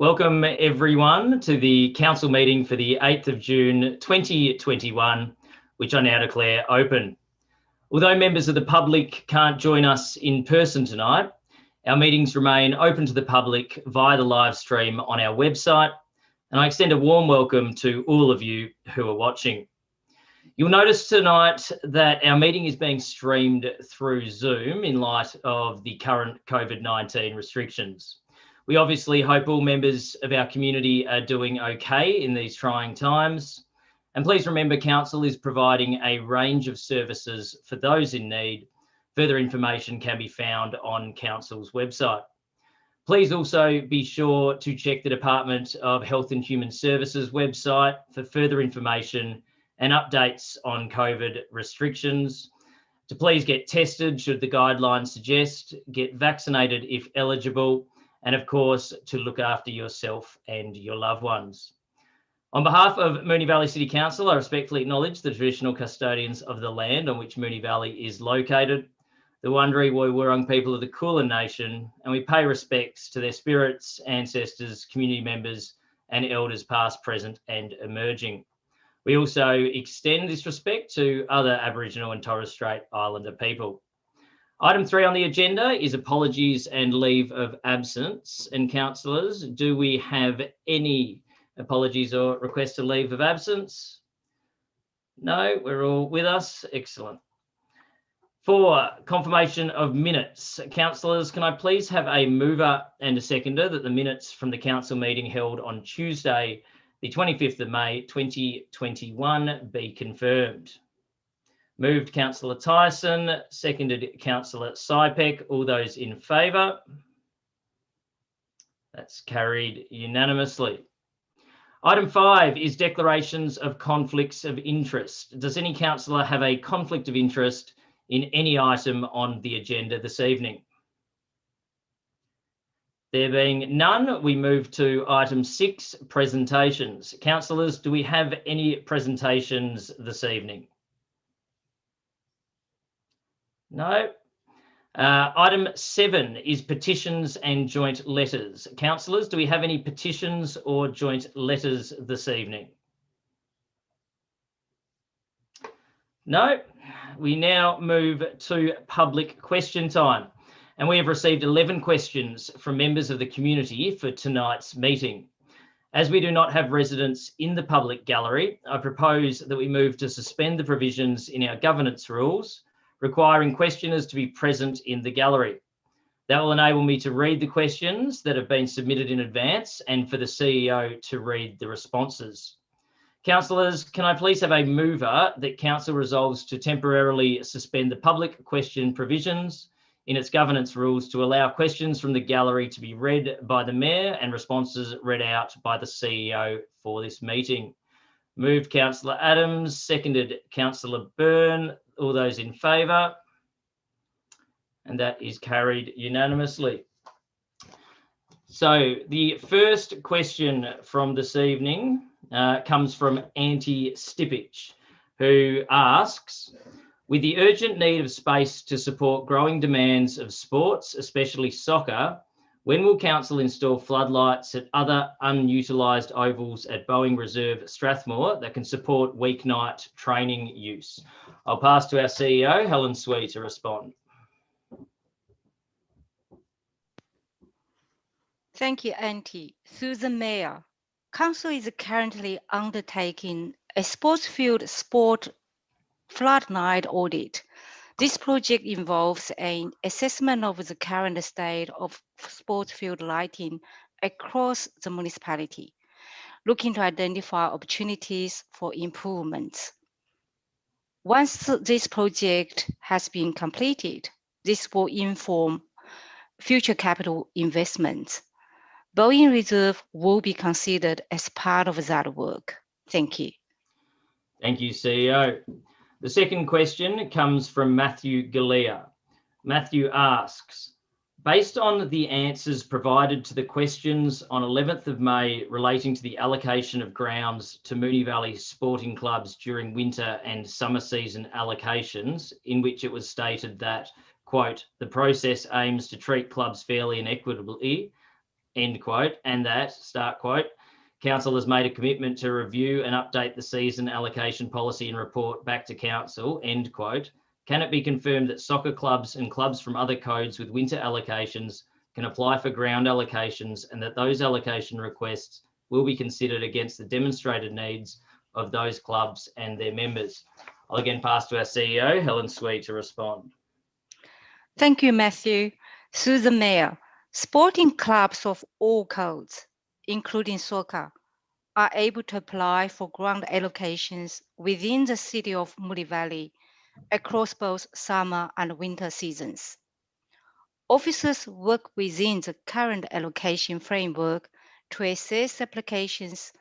Welcome everyone to the council meeting for the 8th of June 2021, which I now declare open. Although members of the public can't join us in person tonight, our meetings remain open to the public via the live stream on our website, and I extend a warm welcome to all of you who are watching. You'll notice tonight that our meeting is being streamed through Zoom in light of the current COVID-19 restrictions. We obviously hope all members of our community are doing okay in these trying times. And please remember, Council is providing a range of services for those in need. Further information can be found on Council's website. Please also be sure to check the Department of Health and Human Services website for further information and updates on COVID restrictions. To please get tested should the guidelines suggest, get vaccinated if eligible, and of course, to look after yourself and your loved ones. On behalf of Moonee Valley City Council, I respectfully acknowledge the traditional custodians of the land on which Moonee Valley is located, the Wurundjeri Woi-wurrung people of the Kulin Nation, and we pay respects to their spirits, ancestors, community members, and elders past, present, and emerging. We also extend this respect to other Aboriginal and Torres Strait Islander people. Item 3 on the agenda is apologies and leave of absence. And councillors, do we have any apologies or requests to leave of absence? No, we're all with us. Excellent. For confirmation of minutes, councillors, can I please have a mover and a seconder that the minutes from the council meeting held on Tuesday, the 25th of May 2021 be confirmed? Moved Councillor Tyson, seconded Councillor Sypek. All those in favour? That's carried unanimously. Item 5 is declarations of conflicts of interest. Does any councillor have a conflict of interest in any item on the agenda this evening? There being none, we move to item 6, presentations. Councillors, do we have any presentations this evening? No. Item 7 is petitions and joint letters. Councillors, do we have any petitions or joint letters this evening? No. We now move to public question time, and we have received 11 questions from members of the community for tonight's meeting. As we do not have residents in the public gallery, I propose that we move to suspend the provisions in our governance rules requiring questioners to be present in the gallery. That will enable me to read the questions that have been submitted in advance and for the CEO to read the responses. Councillors, can I please have a mover that Council resolves to temporarily suspend the public question provisions in its governance rules to allow questions from the gallery to be read by the Mayor and responses read out by the CEO for this meeting? Moved Councillor Adams, seconded Councillor Byrne. All those in favour? And that is carried unanimously. So the first question from this evening comes from Auntie Stipich, who asks, with the urgent need of space to support growing demands of sports, especially soccer, when will Council install floodlights at other unutilised ovals at Boeing Reserve Strathmore that can support weeknight training use? I'll pass to our CEO, Helen Swee, to respond. Thank you, Auntie. Through the Mayor, Council is currently undertaking a sports field flood night audit. This project involves an assessment of the current state of sports field lighting across the municipality, looking to identify opportunities for improvements. Once this project has been completed, this will inform future capital investments. Boeing Reserve will be considered as part of that work. Thank you. Thank you, CEO. The second question comes from Matthew Galea. Matthew asks, based on the answers provided to the questions on 11th of May relating to the allocation of grounds to Moonee Valley sporting clubs during winter and summer season allocations, in which it was stated that, quote, the process aims to treat clubs fairly and equitably, end quote, and that, start quote, Council has made a commitment to review and update the season allocation policy and report back to Council, end quote. Can it be confirmed that soccer clubs and clubs from other codes with winter allocations can apply for ground allocations, and that those allocation requests will be considered against the demonstrated needs of those clubs and their members? I'll again pass to our CEO, Helen Sweet, to respond. Thank you, Matthew. Through the Mayor, sporting clubs of all codes, including soccer, are able to apply for ground allocations within the city of Moonee Valley across both summer and winter seasons. Officers work within the current allocation framework to assess applications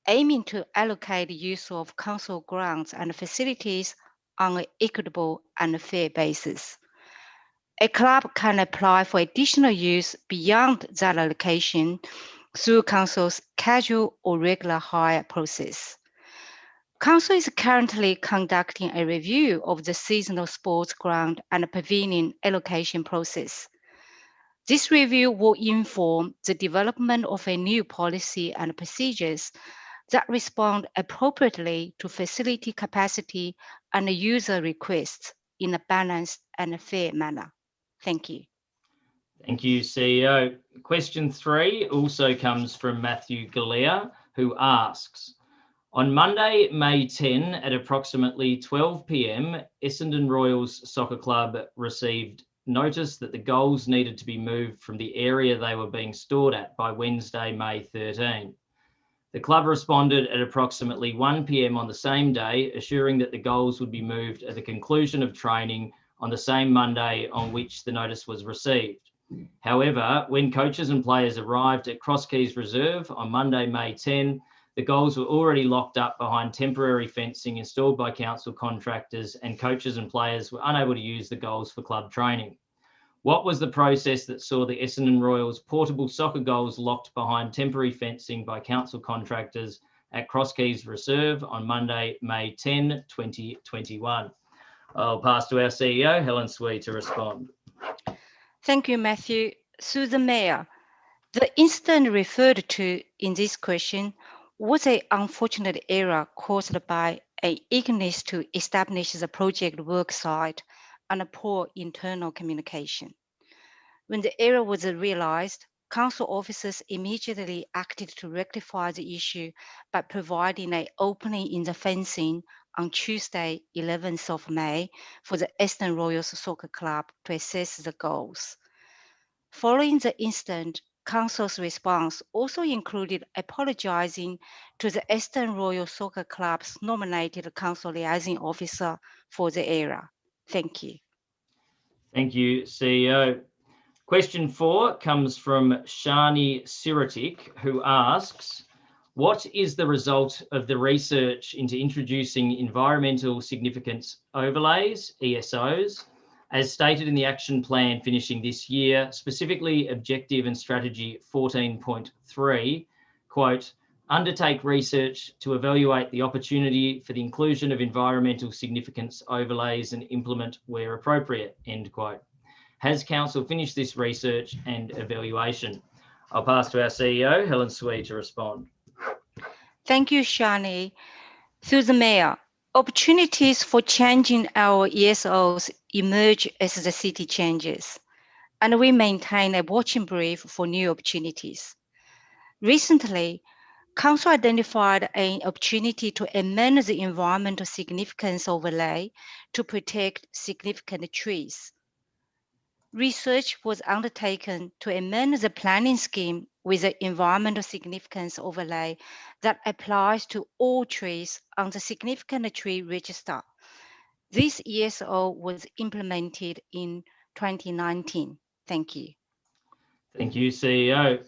aiming to allocate the use of council grounds and facilities on an equitable and fair basis. A club can apply for additional use beyond that allocation through Council's casual or regular hire process. Council is currently conducting a review of the seasonal sports ground and pavilion allocation process. This review will inform the development of a new policy and procedures that respond appropriately to facility capacity and user requests in a balanced and fair manner. Thank you. Thank you, CEO. Question 3 also comes from Matthew Galea, who asks, on Monday, May 10, at approximately 12 p.m, Essendon Royals Soccer Club received notice that the goals needed to be moved from the area they were being stored at by Wednesday, May 13. The club responded at approximately 1 p.m. on the same day, assuring that the goals would be moved at the conclusion of training on the same Monday on which the notice was received. However, when coaches and players arrived at Cross Keys Reserve on Monday, May 10, the goals were already locked up behind temporary fencing installed by council contractors, and coaches and players were unable to use the goals for club training. What was the process that saw the Essendon Royals portable soccer goals locked behind temporary fencing by council contractors at Cross Keys Reserve on Monday, May 10, 2021? I'll pass to our CEO, Helen Sweet, to respond. Thank you, Matthew. Through the Mayor, the incident referred to in this question was an unfortunate error caused by an eagerness to establish the project work site and a poor internal communication. When the error was realized, council officers immediately acted to rectify the issue by providing an opening in the fencing on Tuesday, 11th of May, for the Essendon Royals Soccer Club to assess the goals. Following the incident, Council's response also included apologising to the Essendon Royal Soccer Club's nominated Council Liaison Officer for the error. Thank you. Thank you, CEO. Question 4 comes from Shani Siratik, who asks, what is the result of the research into introducing environmental significance overlays, ESOs, as stated in the action plan finishing this year, specifically objective and strategy 14.3, quote, undertake research to evaluate the opportunity for the inclusion of environmental significance overlays and implement where appropriate, end quote. Has Council finished this research and evaluation? I'll pass to our CEO, Helen Sweet, to respond. Thank you, Shani. Through the Mayor, opportunities for changing our ESOs emerge as the city changes, and we maintain a watching brief for new opportunities. Recently, Council identified an opportunity to amend the environmental significance overlay to protect significant trees. Research was undertaken to amend the planning scheme with the environmental significance overlay that applies to all trees on the significant tree register. This ESO was implemented in 2019. Thank you. Thank you, CEO.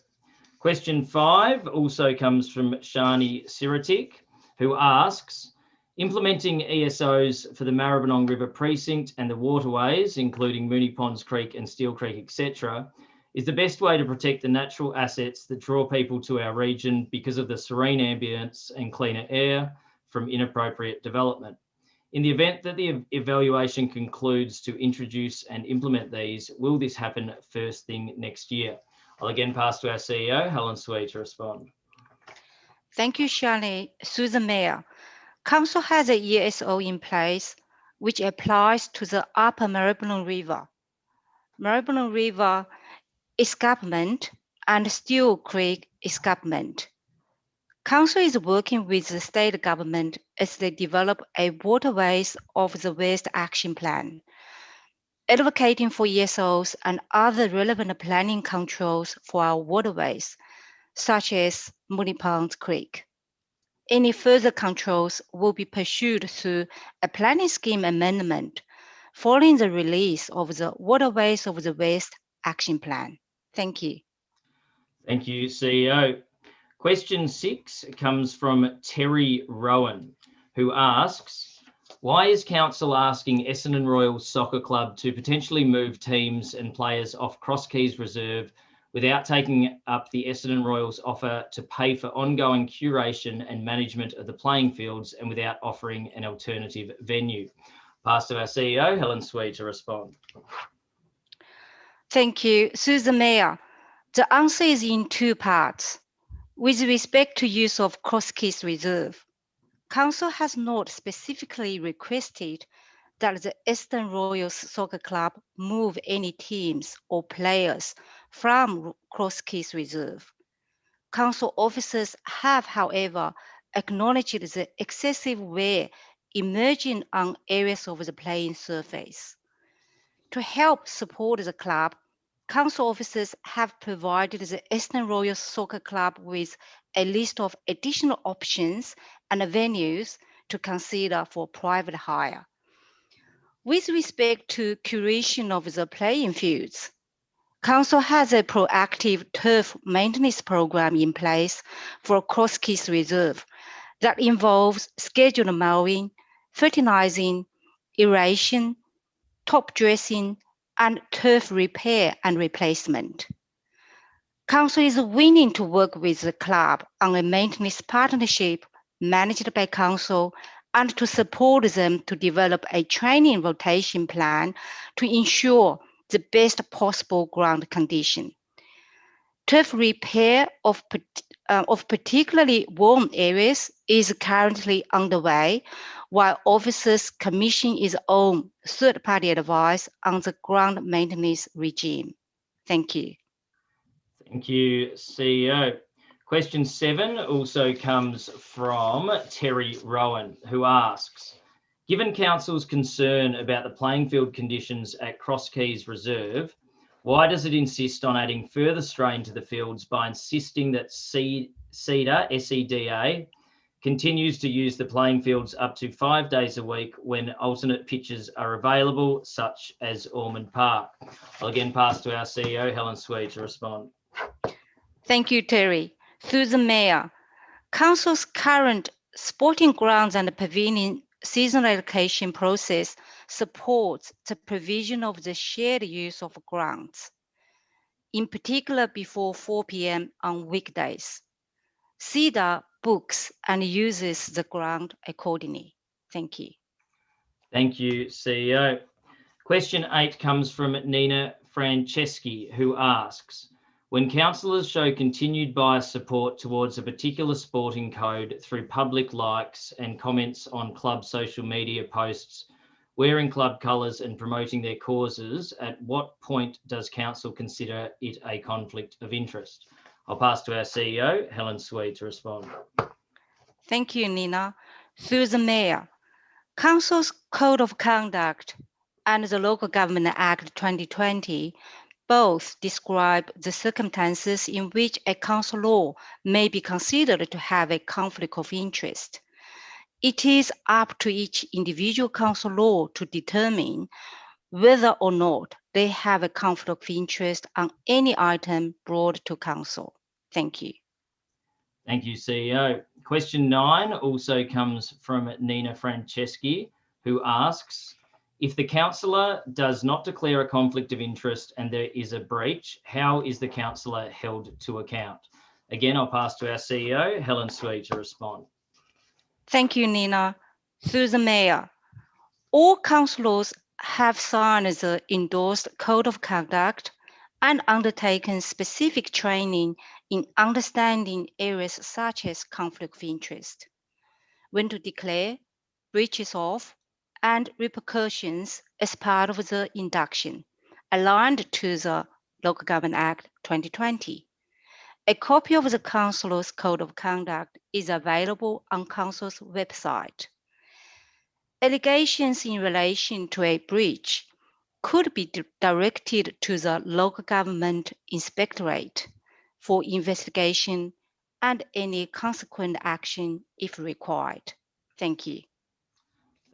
Question 5 also comes from Shani Siratik, who asks, implementing ESOs for the Maribyrnong River Precinct and the waterways, including Moonee Ponds Creek and Steel Creek, etc., is the best way to protect the natural assets that draw people to our region because of the serene ambience and cleaner air from inappropriate development. In the event that the evaluation concludes to introduce and implement these, will this happen first thing next year? I'll again pass to our CEO, Helen Swee, to respond. Thank you, Shirley. Through the Mayor, Council has a ESO in place which applies to the Upper Maribyrnong River, Maribyrnong River escarpment and Steele Creek escarpment. Council is working with the state government as they develop a Waterways of the West action plan, advocating for ESOs and other relevant planning controls for our waterways, such as Moonee Creek. Any further controls will be pursued through a planning scheme amendment following the release of the Waterways of the West action plan. Thank you. Thank you, CEO. Question 6 comes from Terry Rowan, who asks, why is Council asking Essendon Royal Soccer Club to potentially move teams and players off Cross Keys Reserve without taking up the Essendon Royals offer to pay for ongoing curation and management of the playing fields and without offering an alternative venue? Pass to our CEO, Helen Swee, to respond. Thank you. Through the Mayor, the answer is in two parts. With respect to use of Cross Keys Reserve, Council has not specifically requested that the Essendon Royals Soccer Club move any teams or players from Cross Keys Reserve. Council officers have, however, acknowledged the excessive wear emerging on areas of the playing surface. To help support the club, Council officers have provided the Essendon Royal Soccer Club with a list of additional options and venues to consider for private hire. With respect to curation of the playing fields, Council has a proactive turf maintenance program in place for Cross Keys Reserve that involves scheduled mowing, fertilizing, aeration, top dressing, and turf repair and replacement. Council is willing to work with the club on a maintenance partnership managed by Council and to support them to develop a training rotation plan to ensure the best possible ground condition. Turf repair of particularly worn areas is currently underway, while officers commission its own third-party advice on the ground maintenance regime. Thank you. Thank you, CEO. Question 7 also comes from Terry Rowan, who asks, given Council's concern about the playing field conditions at Cross Keys Reserve, why does it insist on adding further strain to the fields by insisting that SEDA, SEDA, continues to use the playing fields up to 5 days a week when alternate pitches are available, such as Ormond Park? I'll again pass to our CEO, Helen Swee, to respond. Thank you, Terry. Through the Mayor, Council's current sporting grounds and pavilion seasonal allocation process supports the provision of the shared use of grounds, in particular before 4 p.m. on weekdays. SEDA books and uses the ground accordingly. Thank you. Thank you, CEO. Question 8 comes from Nina Franceschi, who asks, when councillors show continued bias support towards a particular sporting code through public likes and comments on club social media posts, wearing club colours and promoting their causes, at what point does council consider it a conflict of interest? I'll pass to our CEO, Helen Swee, to respond. Thank you, Nina. Through the Mayor, Council's Code of Conduct and the Local Government Act 2020 both describe the circumstances in which a councillor may be considered to have a conflict of interest. It is up to each individual councillor to determine whether or not they have a conflict of interest on any item brought to Council. Thank you. Thank you, CEO. Question 9 also comes from Nina Franceschi, who asks, if the councillor does not declare a conflict of interest and there is a breach, how is the councillor held to account? Again, I'll pass to our CEO, Helen Swee, to respond. Thank you, Nina. Through the Mayor, all councillors have signed the endorsed Code of Conduct and undertaken specific training in understanding areas such as conflict of interest, when to declare breaches of and repercussions as part of the induction, aligned to the Local Government Act 2020. A copy of the Councillors' Code of Conduct is available on Council's website. Allegations in relation to a breach could be directed to the Local Government Inspectorate for investigation and any consequent action if required. Thank you.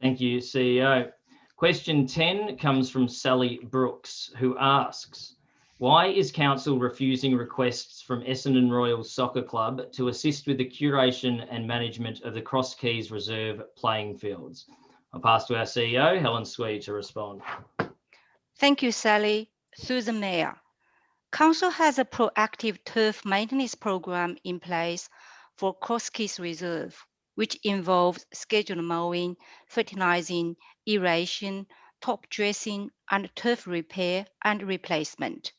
Thank you, CEO. Question 10 comes from Sally Brooks, who asks, why is Council refusing requests from Essendon Royal Soccer Club to assist with the curation and management of the Cross Keys Reserve playing fields? I'll pass to our CEO, Helen Swee, to respond. Thank you, Sally. Through the Mayor, Council has a proactive turf maintenance program in place for Cross Keys Reserve, which involves scheduled mowing, fertilizing, aeration, top dressing, and turf repair and replacement.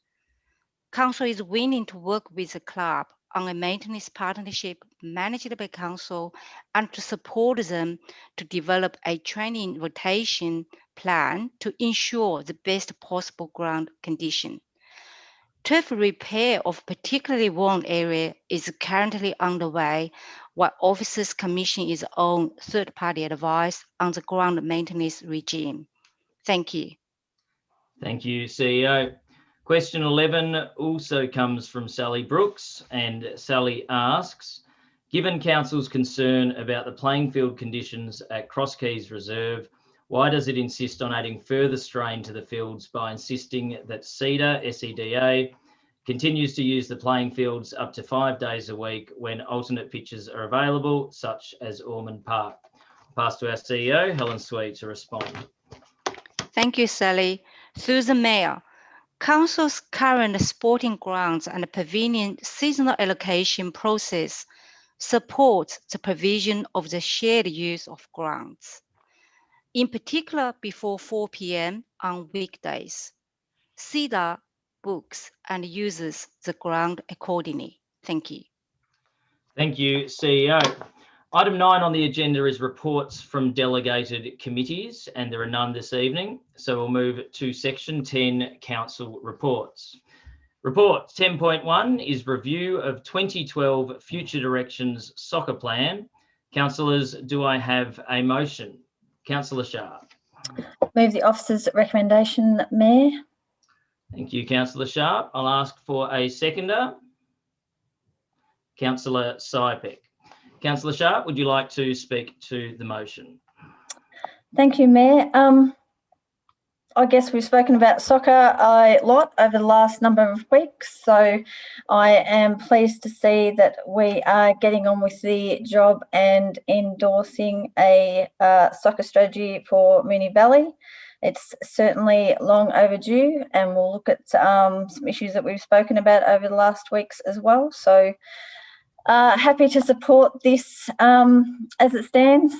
Council is willing to work with the club on a maintenance partnership managed by Council and to support them to develop a training rotation plan to ensure the best possible ground condition. Turf repair of particularly worn area is currently underway, while officers commission its own third-party advice on the ground maintenance regime. Thank you. Thank you, CEO. Question 11 also comes from Sally Brooks, and Sally asks, given Council's concern about the playing field conditions at Cross Keys Reserve, why does it insist on adding further strain to the fields by insisting that CEDA, SEDA, continues to use the playing fields up to 5 days a week when alternate pitches are available, such as Ormond Park? I'll pass to our CEO, Helen Swee, to respond. Thank you, Sally. Through the Mayor, Council's current sporting grounds and pavilion seasonal allocation process supports the provision of the shared use of grounds, in particular before 4 p.m. on weekdays. CEDA books and uses the ground accordingly. Thank you. Thank you, CEO. Item 9 on the agenda is reports from delegated committees, and there are none this evening. So we'll move to section 10, council reports. Report 10.1 is review of 2012 Future Directions Soccer Plan. Councillors, do I have a motion? Councillor Sharp. Move the officer's recommendation, Mayor. Thank you, Councillor Sharp. I'll ask for a seconder. Councillor Sypek. Councillor Sharp, would you like to speak to the motion? Thank you, Mayor. I guess we've spoken about soccer a lot over the last number of weeks, so I am pleased to see that we are getting on with the job and endorsing a soccer strategy for Moonee Valley. It's certainly long overdue, and we'll look at some issues that we've spoken about over the last weeks as well. So happy to support this as it stands,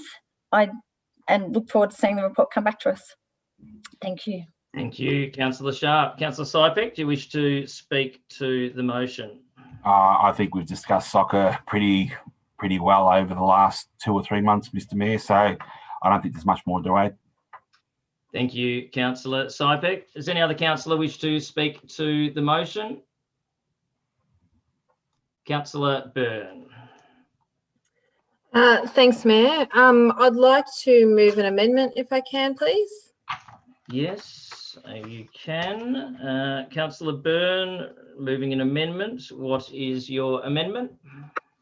and look forward to seeing the report come back to us. Thank you. Thank you, Councillor Sharp. Councillor Sypek, do you wish to speak to the motion? I think we've discussed soccer pretty well over the last 2 or 3 months, Mr. Mayor, so I don't think there's much more to add. Thank you, Councillor Sypek. Does any other councillor wish to speak to the motion? Councillor Byrne. Thanks, Mayor. I'd like to move an amendment if I can, please. Yes, you can. Councillor Byrne, moving an amendment. What is your amendment?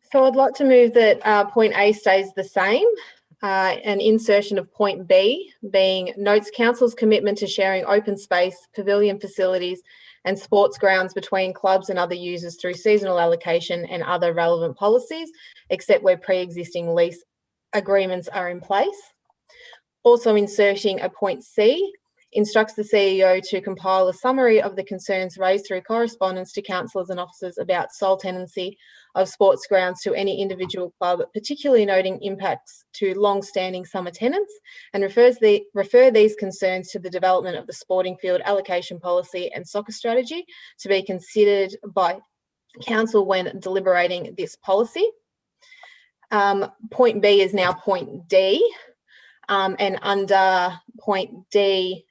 So I'd like to move that point A stays the same, an insertion of point B being notes Council's commitment to sharing open space, pavilion facilities and sports grounds between clubs and other users through seasonal allocation and other relevant policies, except where pre-existing lease agreements are in place. Also inserting a point C, instructs the CEO to compile a summary of the concerns raised through correspondence to councillors and officers about sole tenancy of sports grounds to any individual club, particularly noting impacts to long-standing summer tenants, and refer these concerns to the development of the sporting field allocation policy and soccer strategy to be considered by council when deliberating this policy. Point B is now point D, and under point D,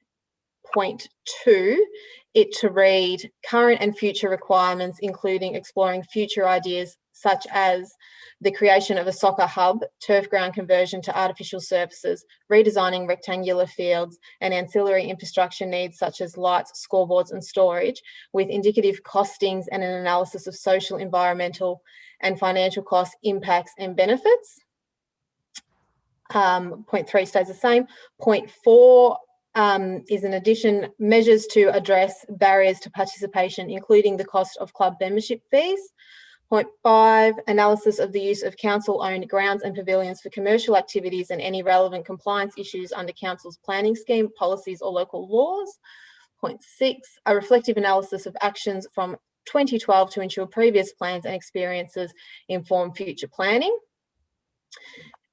point 2, it to read current and future requirements, including exploring future ideas such as the creation of a soccer hub, turf ground conversion to artificial surfaces, redesigning rectangular fields, and ancillary infrastructure needs such as lights, scoreboards and storage, with indicative costings and an analysis of social, environmental and financial costs, impacts and benefits. Point 3 stays the same. Point 4 is in addition measures to address barriers to participation, including the cost of club membership fees. Point 5, analysis of the use of council-owned grounds and pavilions for commercial activities and any relevant compliance issues under council's planning scheme, policies or local laws. Point 6, a reflective analysis of actions from 2012 to ensure previous plans and experiences inform future planning.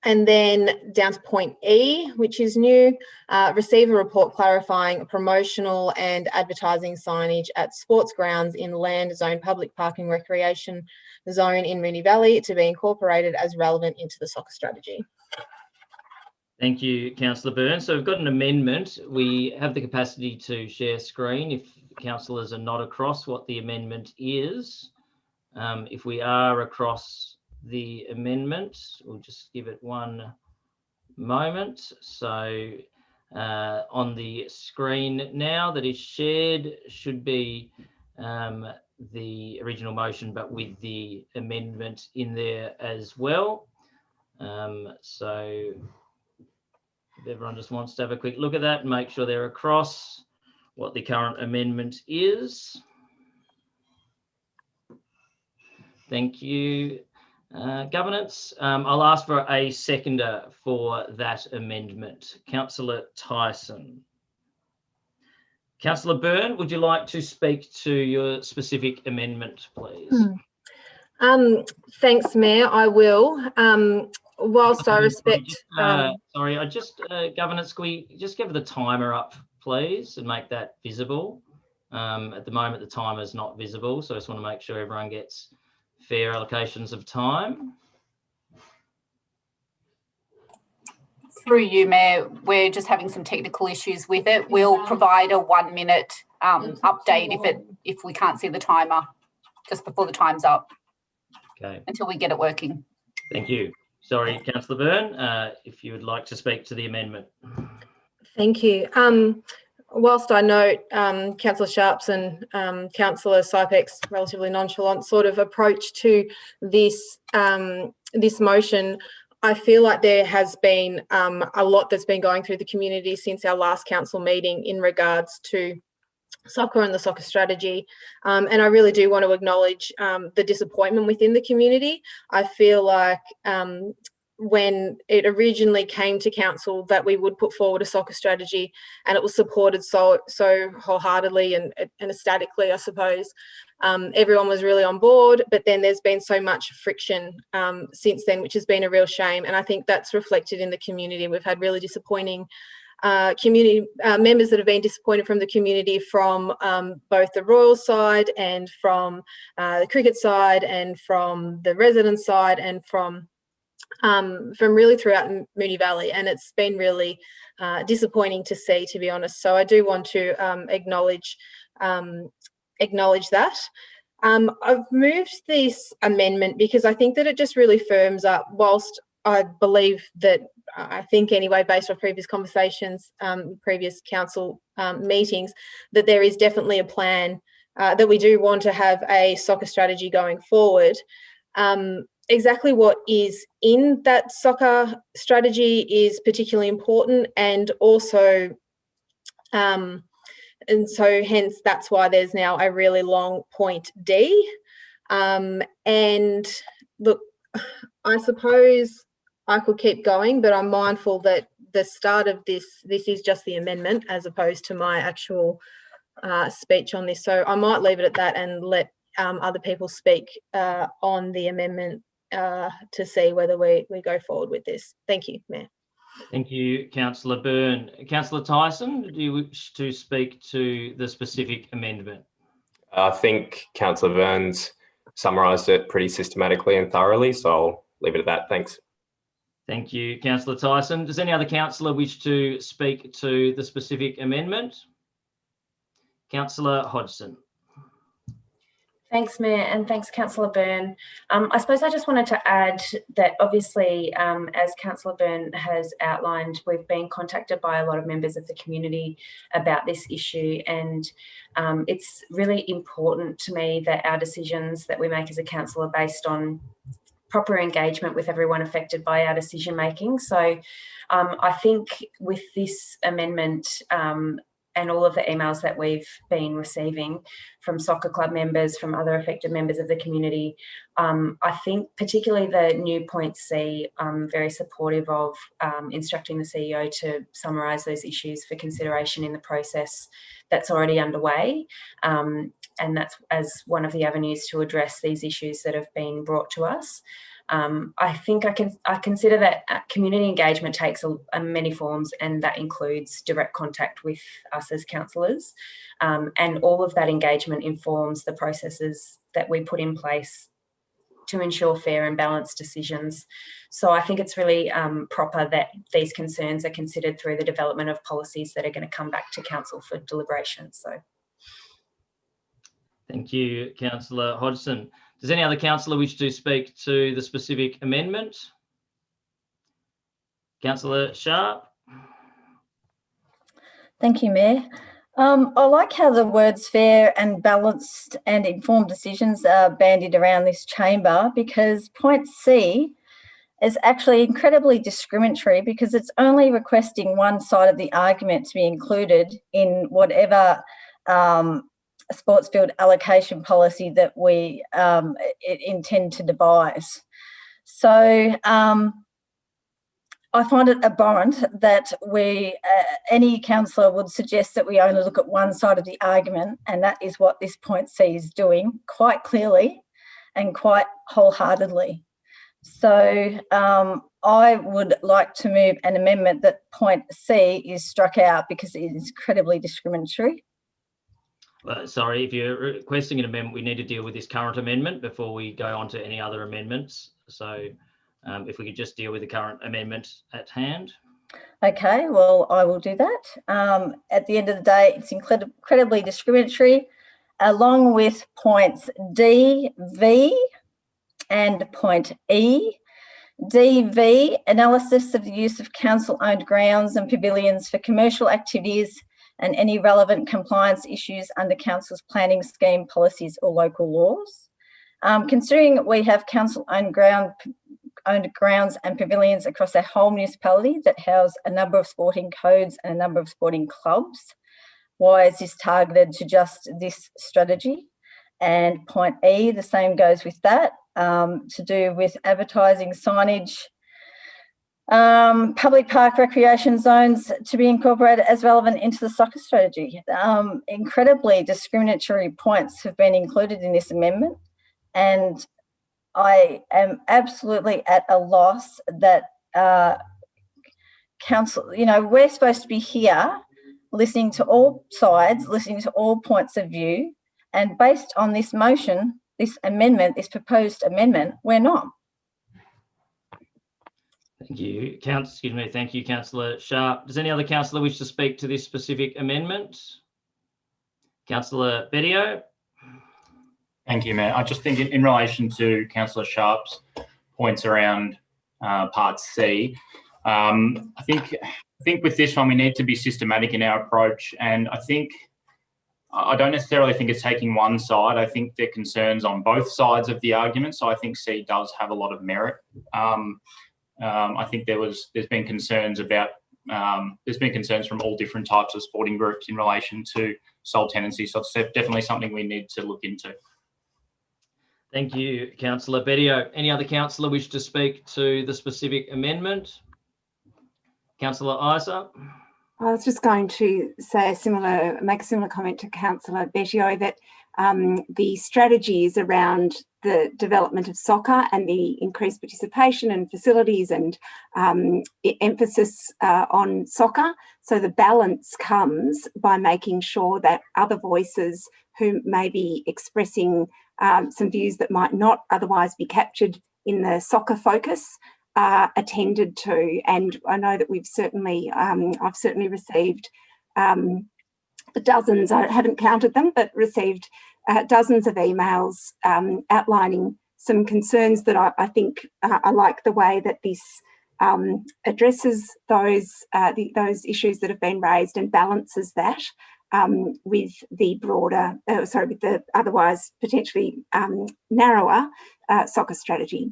And then down to point E, which is new, receive a report clarifying promotional and advertising signage at sports grounds in land zone, public parking, recreation zone in Moonee Valley to be incorporated as relevant into the soccer strategy. Thank you, Councillor Byrne. So we've got an amendment. We have the capacity to share screen if councillors are not across what the amendment is. If we are across the amendment, we'll just give it one moment. So on the screen now that is shared should be the original motion, but with the amendment in there as well. So if everyone just wants to have a quick look at that and make sure they're across what the current amendment is. Thank you. Governance, I'll ask for a seconder for that amendment. Councillor Tyson. Councillor Byrne, would you like to speak to your specific amendment, please? Thanks, Mayor. I will. Whilst I respect... Sorry, Governance, can we just give the timer up, please, and make that visible? At the moment, the timer is not visible, so I just want to make sure everyone gets fair allocations of time. Through you, Mayor, we're just having some technical issues with it. We'll provide a 1 minute update if we can't see the timer just before the time's up. Okay. Until we get it working. Thank you. Sorry, Councillor Byrne, if you would like to speak to the amendment. Thank you. Whilst I note Councillor Sharp's and Councillor Sypek's relatively nonchalant sort of approach to this this motion, I feel like there has been a lot that's been going through the community since our last council meeting in regards to soccer and the soccer strategy. And I really do want to acknowledge the disappointment within the community. I feel like when it originally came to council that we would put forward a soccer strategy and it was supported so wholeheartedly and ecstatically, I suppose. Everyone was really on board, but then there's been so much friction since then, which has been a real shame. And I think that's reflected in the community. We've had really disappointing community members that have been disappointed from the community from both the Royal side and from the cricket side and from the resident side and from really throughout Moonee Valley, and it's been really disappointing to see, to be honest. So I do want to acknowledge that. I've moved this amendment because I think that it just really firms up, whilst I believe that, I think anyway, based on previous conversations, previous council meetings, that there is definitely a plan that we do want to have a soccer strategy going forward. Exactly what is in that soccer strategy is particularly important, and also, and so hence that's why there's now a really long point D. And look, I suppose I could keep going, but I'm mindful that the start of this is just the amendment as opposed to my actual speech on this. So I might leave it at that and let other people speak on the amendment to see whether we go forward with this. Thank you, Mayor. Thank you, Councillor Byrne. Councillor Tyson, do you wish to speak to the specific amendment? I think Councillor Burns summarised it pretty systematically and thoroughly, so I'll leave it at that. Thanks. Thank you, Councillor Tyson. Does any other councillor wish to speak to the specific amendment? Councillor Hodgson. Thanks, Mayor, and thanks, Councillor Byrne. I suppose I just wanted to add that obviously, as Councillor Byrne has outlined, we've been contacted by a lot of members of the community about this issue, and it's really important to me that our decisions that we make as a council are based on proper engagement with everyone affected by our decision making. So I think with this amendment, and all of the emails that we've been receiving from soccer club members, from other affected members of the community, I think particularly the new point C, I'm very supportive of instructing the CEO to summarise those issues for consideration in the process that's already underway. And that's as one of the avenues to address these issues that have been brought to us. I think I consider that community engagement takes many forms, and that includes direct contact with us as councillors, and all of that engagement informs the processes that we put in place to ensure fair and balanced decisions. So I think it's really proper that these concerns are considered through the development of policies that are going to come back to council for deliberation. So, thank you, Councillor Hodgson. Does any other councillor wish to speak to the specific amendment? Councillor Sharp. Thank you, Mayor. I like how the words fair and balanced and informed decisions are bandied around this chamber, because point C is actually incredibly discriminatory because it's only requesting one side of the argument to be included in whatever sports field allocation policy that we intend to devise. So I find it abhorrent that any councillor would suggest that we only look at one side of the argument, and that is what this point C is doing quite clearly and quite wholeheartedly. So I would like to move an amendment that point C is struck out because it is incredibly discriminatory. Sorry, if you're requesting an amendment, we need to deal with this current amendment before we go on to any other amendments. So if we could just deal with the current amendment at hand. Okay, well, I will do that. At the end of the day, it's incredibly discriminatory, along with points D, V, and point E. DV, analysis of the use of council-owned grounds and pavilions for commercial activities and any relevant compliance issues under council's planning scheme, policies or local laws. Considering we have council-owned grounds and pavilions across our whole municipality that house a number of sporting codes and a number of sporting clubs, why is this targeted to just this strategy? And point E, the same goes with that, to do with advertising, signage, public park recreation zones to be incorporated as relevant into the soccer strategy. Incredibly discriminatory points have been included in this amendment, and I am absolutely at a loss that council, we're supposed to be here listening to all sides, listening to all points of view, and based on this motion, this amendment, this proposed amendment, we're not. Thank you, Thank you, Councillor Sharp. Does any other councillor wish to speak to this specific amendment? Councillor Bedio. Thank you, Mayor. I just think in relation to Councillor Sharp's points around Part C, I think with this one we need to be systematic in our approach, and I don't necessarily think it's taking one side. I think there are concerns on both sides of the argument, so I think C does have a lot of merit. I think there's been concerns from all different types of sporting groups in relation to sole tenancy, so it's definitely something we need to look into. Thank you, Councillor Bedio. Any other councillor wish to speak to the specific amendment? Councillor Isa. I was just going to make a similar comment to Councillor Bettio that the strategies around the development of soccer and the increased participation and facilities and emphasis on soccer. So the balance comes by making sure that other voices who may be expressing some views that might not otherwise be captured in the soccer focus are attended to. And I know that we've certainly, I've certainly received dozens, I haven't counted them, but received dozens of emails outlining some concerns that I think I like the way that this addresses those issues that have been raised and balances that with the broader, with the otherwise potentially narrower soccer strategy.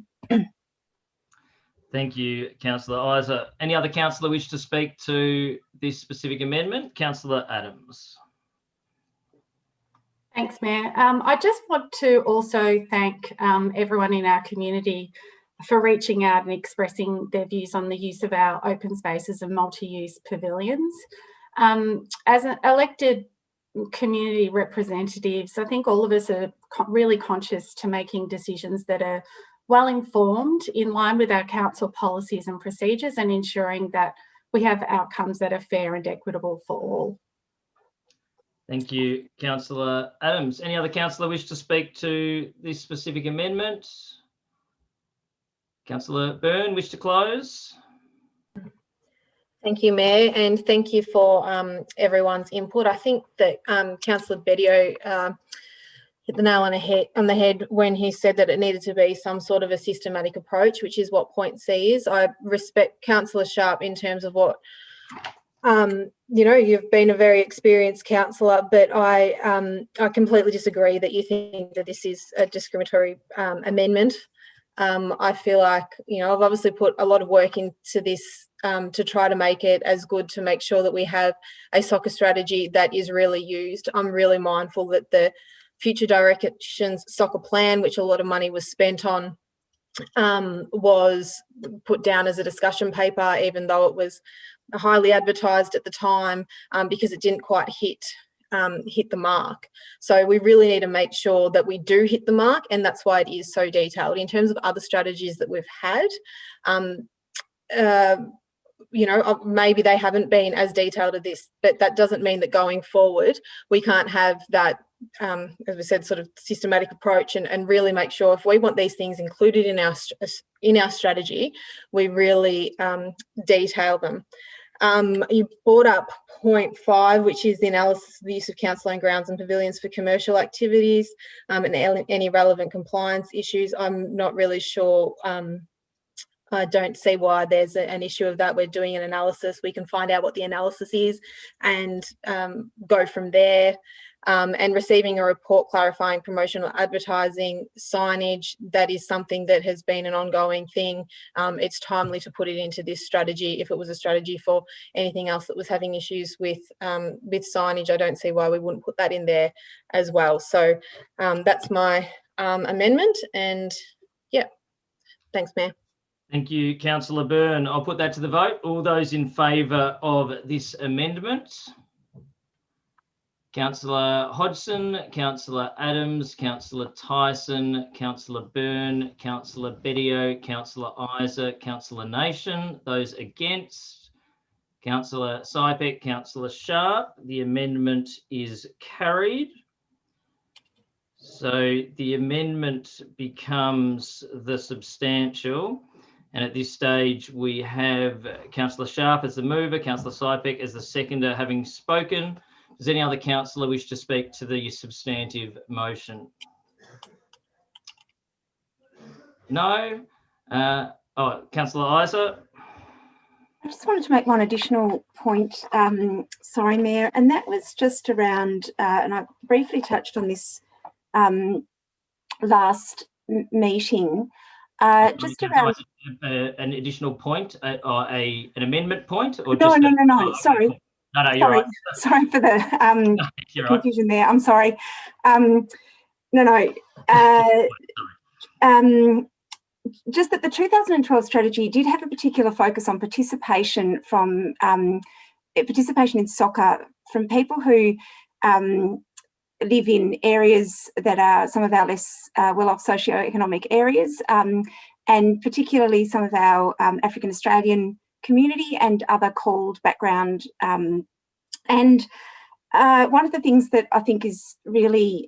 Thank you, Councillor Isa. Any other councillor wish to speak to this specific amendment? Councillor Adams. Thanks, Mayor. I just want to also thank everyone in our community for reaching out and expressing their views on the use of our open spaces and multi-use pavilions. As an elected community representatives, I think all of us are really conscious to making decisions that are well informed, in line with our council policies and procedures, and ensuring that we have outcomes that are fair and equitable for all. Thank you, Councillor Adams. Any other councillor wish to speak to this specific amendment? Councillor Byrne, wish to close? Thank you, Mayor, and thank you for everyone's input. I think that Councillor Bettio hit the nail on the head when he said that it needed to be some sort of a systematic approach, which is what point C is. I respect Councillor Sharp in terms of what, you know, you've been a very experienced councillor, but I completely disagree that you think that this is a discriminatory amendment. I feel like, you know, I've obviously put a lot of work into this to try to make it as good, to make sure that we have a soccer strategy that is really used. I'm really mindful that the Future Directions Soccer Plan, which a lot of money was spent on, was put down as a discussion paper, even though it was highly advertised at the time, because it didn't quite hit the mark. So we really need to make sure that we do hit the mark, and that's why it is so detailed. In terms of other strategies that we've had, you know, maybe they haven't been as detailed as this, but that doesn't mean that going forward we can't have that, as we said, sort of systematic approach and really make sure, if we want these things included in our strategy, we really detail them. You brought up point 5, which is the analysis of the use of council-owned grounds and pavilions for commercial activities and any relevant compliance issues. I'm not really sure. I don't see why there's an issue of that. We're doing an analysis. We can find out what the analysis is and go from there. And receiving a report clarifying promotional advertising signage, that is something that has been an ongoing thing. It's timely to put it into this strategy. If it was a strategy for anything else that was having issues with signage, I don't see why we wouldn't put that in there as well. So that's my amendment, and yeah, thanks, Mayor. Thank you, Councillor Byrne. I'll put that to the vote. All those in favour of this amendment? Councillor Hodgson, Councillor Adams, Councillor Tyson, Councillor Byrne, Councillor Bettio, Councillor Isa, Councillor Nation. Those against? Councillor Sypek, Councillor Sharp. The amendment is carried. So the amendment becomes the substantial. And at this stage, we have Councillor Sharp as the mover, Councillor Sypek as the seconder having spoken. Does any other councillor wish to speak to the substantive motion? No? Councillor Isa? I just wanted to make one additional point, sorry, Mayor, and that was just around, and I briefly touched on this last meeting, just around... An additional point, or an amendment point? Or no, just no, sorry. No, you're right. Sorry for the confusion there. I'm sorry. just that the 2012 strategy did have a particular focus on participation from participation in soccer from people who live in areas that are some of our less well-off socioeconomic areas, and particularly some of our African Australian community and other called background. And one of the things that I think is really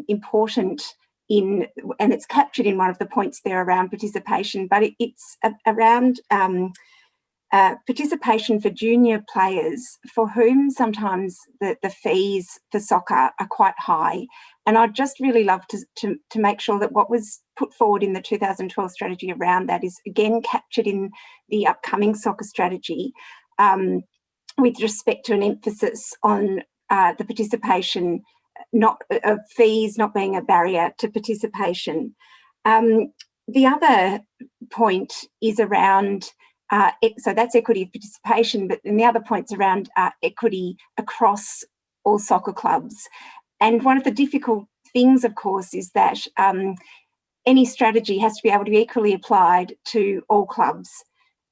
important and it's captured in one of the points there around participation, but it's around participation for junior players for whom sometimes the fees for soccer are quite high. And I'd just really love to make sure that what was put forward in the 2012 strategy around that is again captured in the upcoming soccer strategy, with respect to an emphasis on the participation of fees not being a barrier to participation. The other point is around, so that's equity of participation, but then the other point's around equity across all soccer clubs. And one of the difficult things, of course, is that any strategy has to be able to be equally applied to all clubs.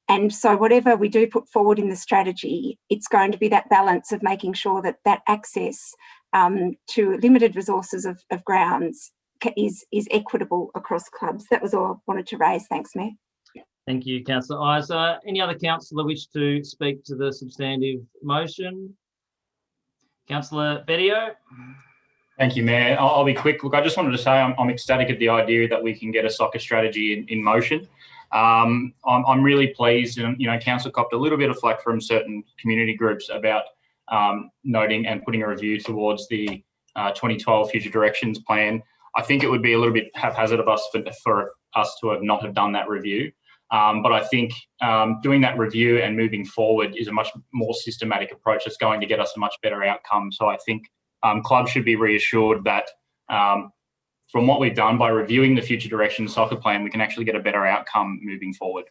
And so whatever we do put forward in the strategy, it's going to be that balance of making sure that that access to limited resources of grounds is equitable across clubs. That was all I wanted to raise. Thanks, Mayor. Thank you, Councillor Isa. Any other councillor wish to speak to the substantive motion? Councillor Bedio. Thank you, Mayor. I'll be quick. Look, I just wanted to say I'm ecstatic at the idea that we can get a soccer strategy in motion. I'm really pleased, and council copped a little bit of flack from certain community groups about noting and putting a review towards the 2012 Future Directions Plan. I think it would be a little bit haphazard of us for us to not have done that review. But I think doing that review and moving forward is a much more systematic approach that's going to get us a much better outcome. So I think clubs should be reassured that from what we've done by reviewing the Future Directions Soccer Plan, we can actually get a better outcome moving forward.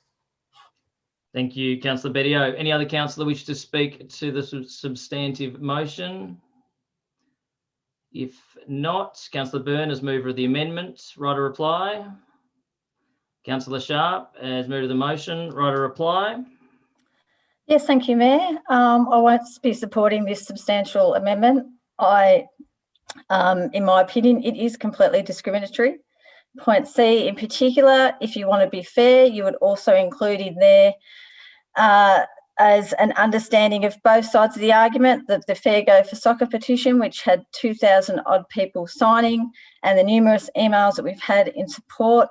Thank you, Councillor Bedio. Any other councillor wish to speak to the substantive motion? If not, Councillor Byrne as mover of the amendment, right a reply. Councillor Sharp as mover of the motion, right a reply. Yes, thank you, Mayor. I won't be supporting this substantial amendment. In my opinion, it is completely discriminatory. Point C in particular, if you want to be fair, you would also include in there as an understanding of both sides of the argument, that the Fair Go for Soccer petition, which had 2,000 odd people signing, and the numerous emails that we've had in support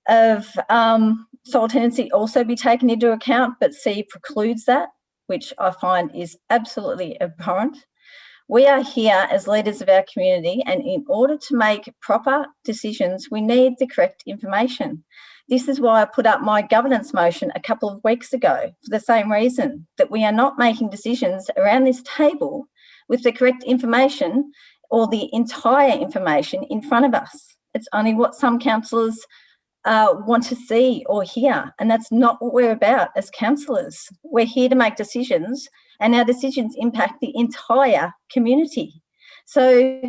of sole tenancy also be taken into account, but C precludes that, which I find is absolutely abhorrent. We are here as leaders of our community, and in order to make proper decisions, we need the correct information. This is why I put up my governance motion a couple of weeks ago, for the same reason, that we are not making decisions around this table with the correct information or the entire information in front of us. It's only what some councillors want to see or hear, and that's not what we're about as councillors. We're here to make decisions, and our decisions impact the entire community. So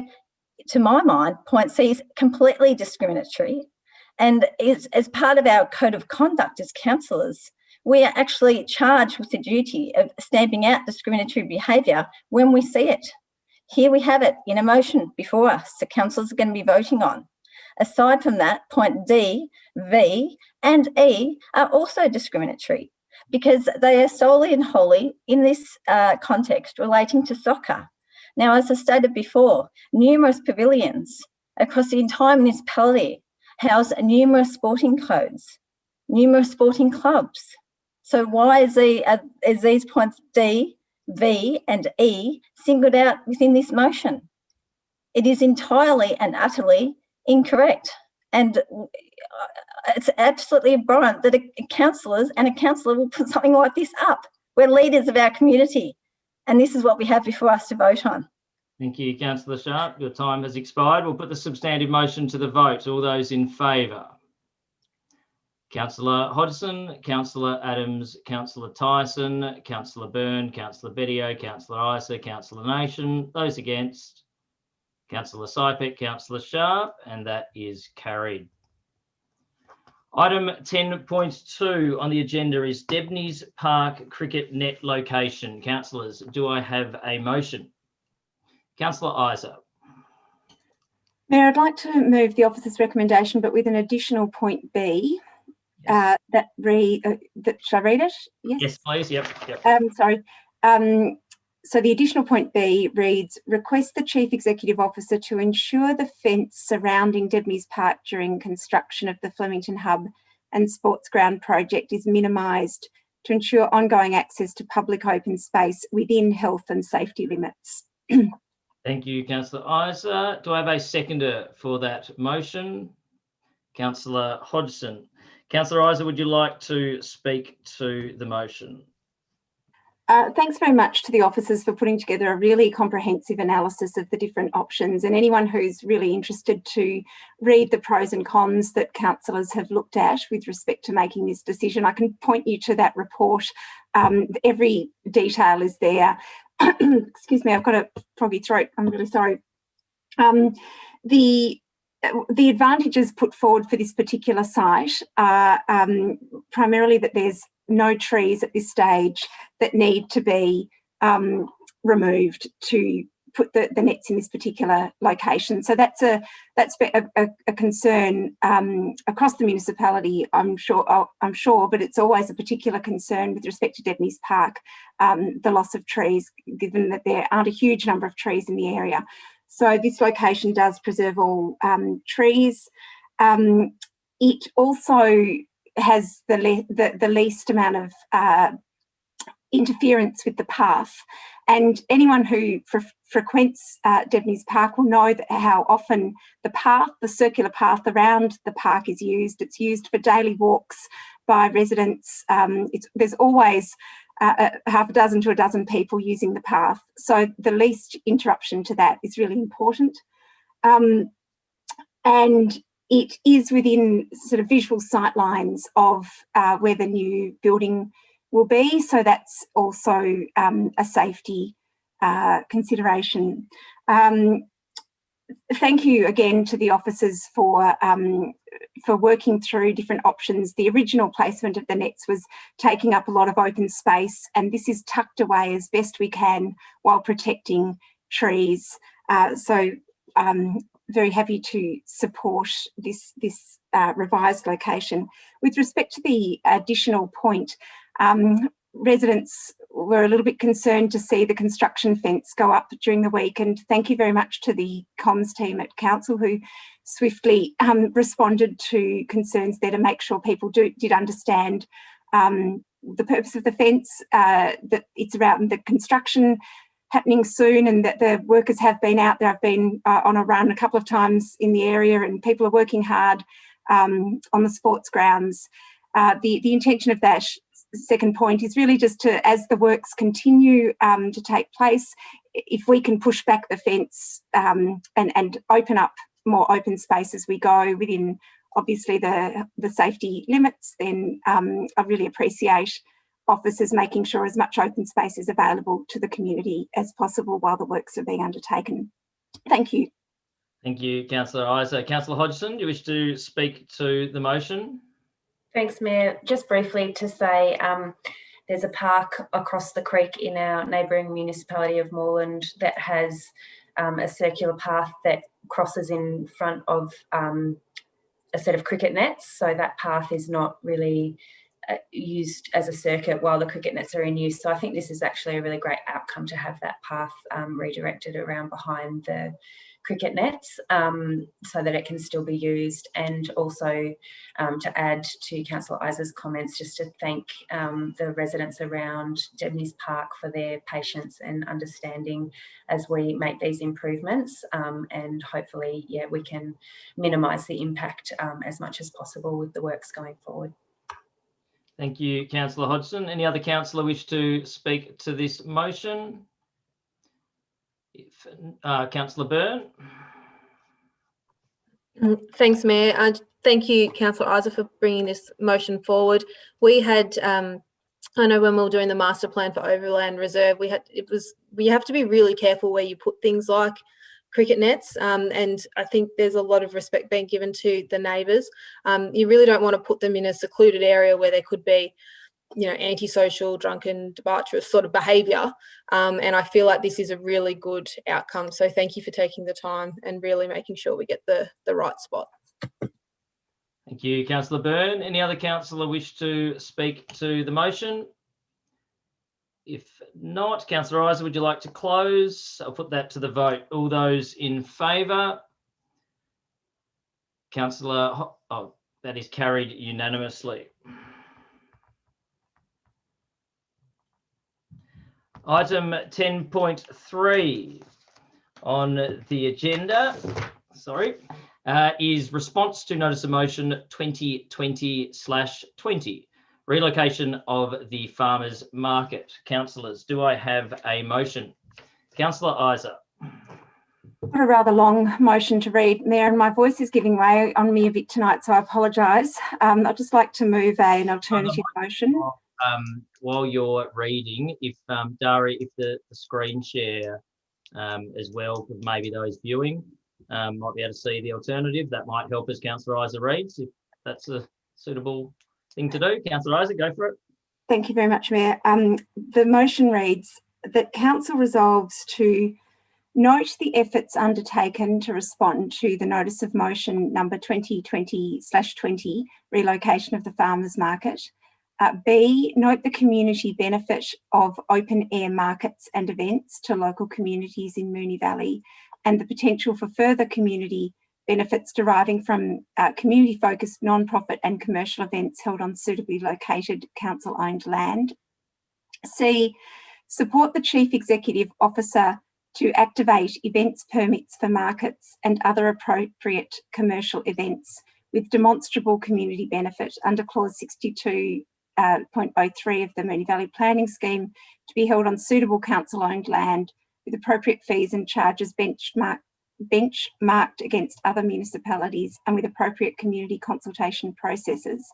to my mind, point C is completely discriminatory, and is, as part of our code of conduct as councillors, we are actually charged with the duty of stamping out discriminatory behaviour when we see it. Here we have it in a motion before us that councillors are going to be voting on. Aside from that, point D, V and E are also discriminatory because they are solely and wholly in this context relating to soccer. Now, as I stated before, numerous pavilions across the entire municipality house numerous sporting codes, numerous sporting clubs. So why is these points D, V and E singled out within this motion? It is entirely and utterly incorrect, and it's absolutely abhorrent that councillors and a councillor will put something like this up. We're leaders of our community, and this is what we have before us to vote on. Thank you, Councillor Sharp. Your time has expired. We'll put the substantive motion to the vote. All those in favour? Councillor Hodgson, Councillor Adams, Councillor Tyson, Councillor Byrne, Councillor Bedio, Councillor Isa, Councillor Nation. Those against? Councillor Sypek, Councillor Sharp, and that is carried. Item 10.2 on the agenda is Debney's Park cricket net location. Councillors, do I have a motion? Councillor Isa. Mayor, I'd like to move the officer's recommendation, but with an additional point B. Yes. Shall I read it? Yes. Yes, please. Yep. Sorry. So the additional point B reads, request the Chief Executive Officer to ensure the fence surrounding Debney's Park during construction of the Flemington Hub and Sports Ground project is minimised to ensure ongoing access to public open space within health and safety limits. Thank you, Councillor Isa. Do I have a seconder for that motion? Councillor Hodgson. Councillor Isa, would you like to speak to the motion? Thanks very much to the officers for putting together a really comprehensive analysis of the different options, and anyone who's really interested to read the pros and cons that councillors have looked at with respect to making this decision, I can point you to that report. Every detail is there. Excuse me, I've got a froggy throat. I'm really sorry. The advantages put forward for this particular site are primarily that there's no trees at this stage that need to be removed to put the nets in this particular location. So that's a concern across the municipality, I'm sure, but it's always a particular concern with respect to Debney's Park, the loss of trees, given that there aren't a huge number of trees in the area. So this location does preserve all trees. It also has the least amount of interference with the path, and anyone who frequents Debney's Park will know that how often the circular path around the park is used. It's used for daily walks by residents. There's always half a dozen to a dozen people using the path, so the least interruption to that is really important. And it is within sort of visual sight lines of where the new building will be, so that's also a safety consideration. Thank you again to the officers for working through different options. The original placement of the nets was taking up a lot of open space, and this is tucked away as best we can while protecting trees. So very happy to support this revised location. With respect to the additional point, residents were a little bit concerned to see the construction fence go up during the week, and thank you very much to the comms team at council who swiftly responded to concerns there to make sure people did understand the purpose of the fence, that it's around the construction happening soon, and that the workers have been out there. I've been on a run a couple of times in the area, and people are working hard on the sports grounds. The intention of that second point is really just to, as the works continue to take place, if we can push back the fence and open up more open space as we go within obviously the safety limits, then I really appreciate officers making sure as much open space is available to the community as possible while the works are being undertaken. Thank you. Thank you, Councillor Isa. Councillor Hodgson, do you wish to speak to the motion? Thanks, Mayor. Just briefly to say there's a park across the creek in our neighbouring municipality of Moreland that has a circular path that crosses in front of a set of cricket nets. So that path is not really used as a circuit while the cricket nets are in use. So I think this is actually a really great outcome to have that path redirected around behind the cricket nets so that it can still be used. And also to add to Councillor Isa's comments, just to thank the residents around Debney's Park for their patience and understanding as we make these improvements, and hopefully, yeah, we can minimise the impact as much as possible with the works going forward. Thank you, Councillor Hodgson. Any other councillor wish to speak to this motion? Councillor Byrne. Thanks, Mayor. Thank you, Councillor Isa, for bringing this motion forward. We had, I know when we were doing the master plan for Overland Reserve, we have to be really careful where you put things like cricket nets, and I think there's a lot of respect being given to the neighbours. You really don't want to put them in a secluded area where there could be, you know, antisocial, drunken, debaucherous sort of behaviour, and I feel like this is a really good outcome. So thank you for taking the time and really making sure we get the right spot. Thank you, Councillor Byrne. Any other councillor wish to speak to the motion? If not, Councillor Isa, would you like to close? I'll put that to the vote. All those in favour? Councillor, oh, that is carried unanimously. Item 10.3 on the agenda, is response to notice of motion 2020/20, relocation of the farmers market. Councillors, do I have a motion? Councillor Isa. Got a rather long motion to read, Mayor, and my voice is giving way on me a bit tonight, so I apologise. I'd just like to move an alternative motion. While you're reading, if Dari, if the screen share as well, because maybe those viewing might be able to see the alternative, that might help as Councillor Isa reads, if that's a suitable thing to do. Councillor Isa, go for it. Thank you very much, Mayor. The motion reads that Council resolves to note the efforts undertaken to respond to the notice of motion number 2020/20, relocation of the farmers market. B, note the community benefit of open air markets and events to local communities in Moonee Valley and the potential for further community benefits deriving from community-focused non-profit and commercial events held on suitably located council-owned land. C, support the Chief Executive Officer to activate events permits for markets and other appropriate commercial events with demonstrable community benefit under clause 62.03 of the Moonee Valley Planning Scheme to be held on suitable council-owned land with appropriate fees and charges benchmarked against other municipalities and with appropriate community consultation processes.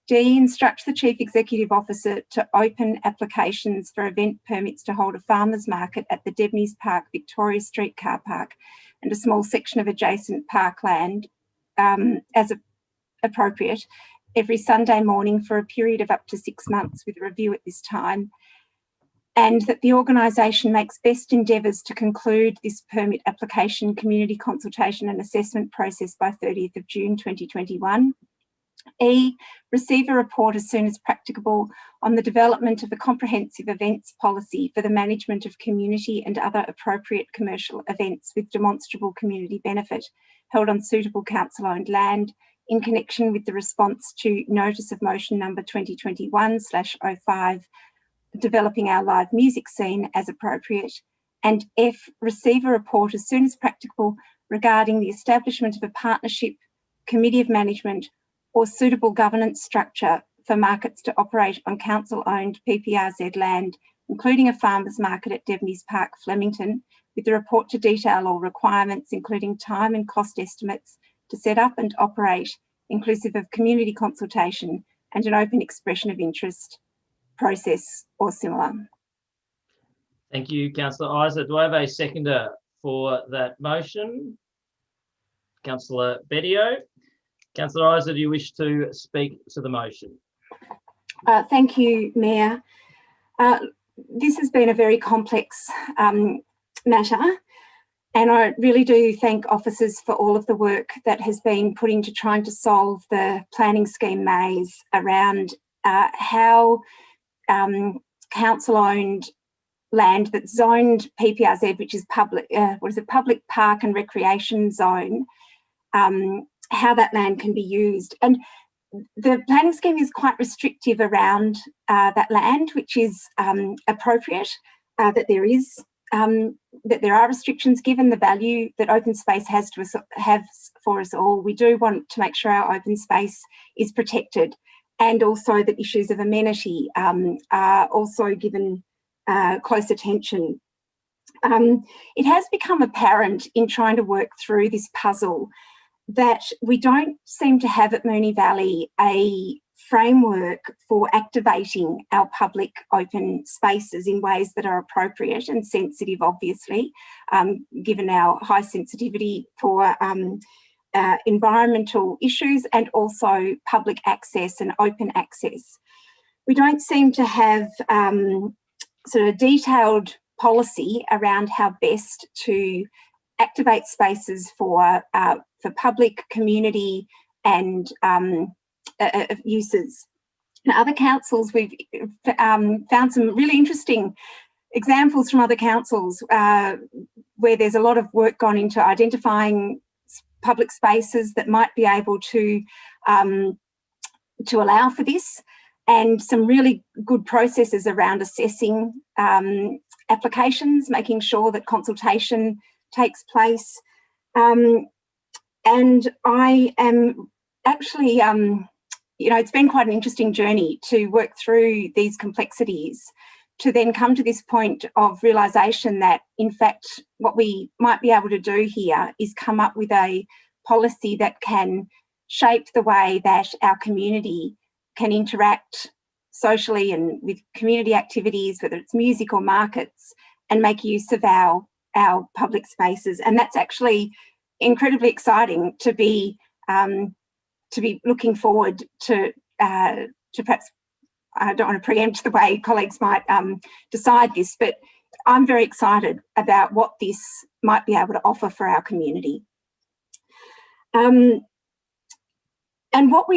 D, instruct the Chief Executive Officer to open applications for event permits to hold a farmers market at the Debney's Park Victoria Street car park and a small section of adjacent parkland as appropriate every Sunday morning for a period of up to 6 months with a review at this time, and that the organisation makes best endeavours to conclude this permit application, community consultation and assessment process by 30th of June 2021. E, receive a report as soon as practicable on the development of a comprehensive events policy for the management of community and other appropriate commercial events with demonstrable community benefit held on suitable council-owned land in connection with the response to notice of motion number 2021/05, developing our live music scene as appropriate. And F, receive a report as soon as practicable regarding the establishment of a partnership, committee of management or suitable governance structure for markets to operate on council-owned PPRZ land, including a farmers market at Debney's Park, Flemington, with the report to detail all requirements, including time and cost estimates to set up and operate, inclusive of community consultation and an open expression of interest process or similar. Thank you, Councillor Isa. Do I have a seconder for that motion? Councillor Bedio. Councillor Isa, do you wish to speak to the motion? Thank you, Mayor. This has been a very complex matter, and I really do thank officers for all of the work that has been put into trying to solve the planning scheme maze around how council-owned land that's zoned PPRZ, which is public, public park and recreation zone, how that land can be used. And the planning scheme is quite restrictive around that land, which is appropriate, that there are restrictions given the value that open space has for us all. We do want to make sure our open space is protected, and also that issues of amenity are also given close attention. It has become apparent in trying to work through this puzzle that we don't seem to have at Moonee Valley a framework for activating our public open spaces in ways that are appropriate and sensitive, obviously, given our high sensitivity for environmental issues and also public access and open access. We don't seem to have sort of detailed policy around how best to activate spaces for public, community and uses. In other councils, we've found some really interesting examples from other councils where there's a lot of work gone into identifying public spaces that might be able to allow for this, and some really good processes around assessing applications, making sure that consultation takes place. And I am actually, you know, it's been quite an interesting journey to work through these complexities to then come to this point of realisation that, in fact, what we might be able to do here is come up with a policy that can shape the way that our community can interact socially and with community activities, whether it's music or markets, and make use of our public spaces. And that's actually incredibly exciting to be looking forward to perhaps, I don't want to preempt the way colleagues might decide this, but I'm very excited about what this might be able to offer for our community. And what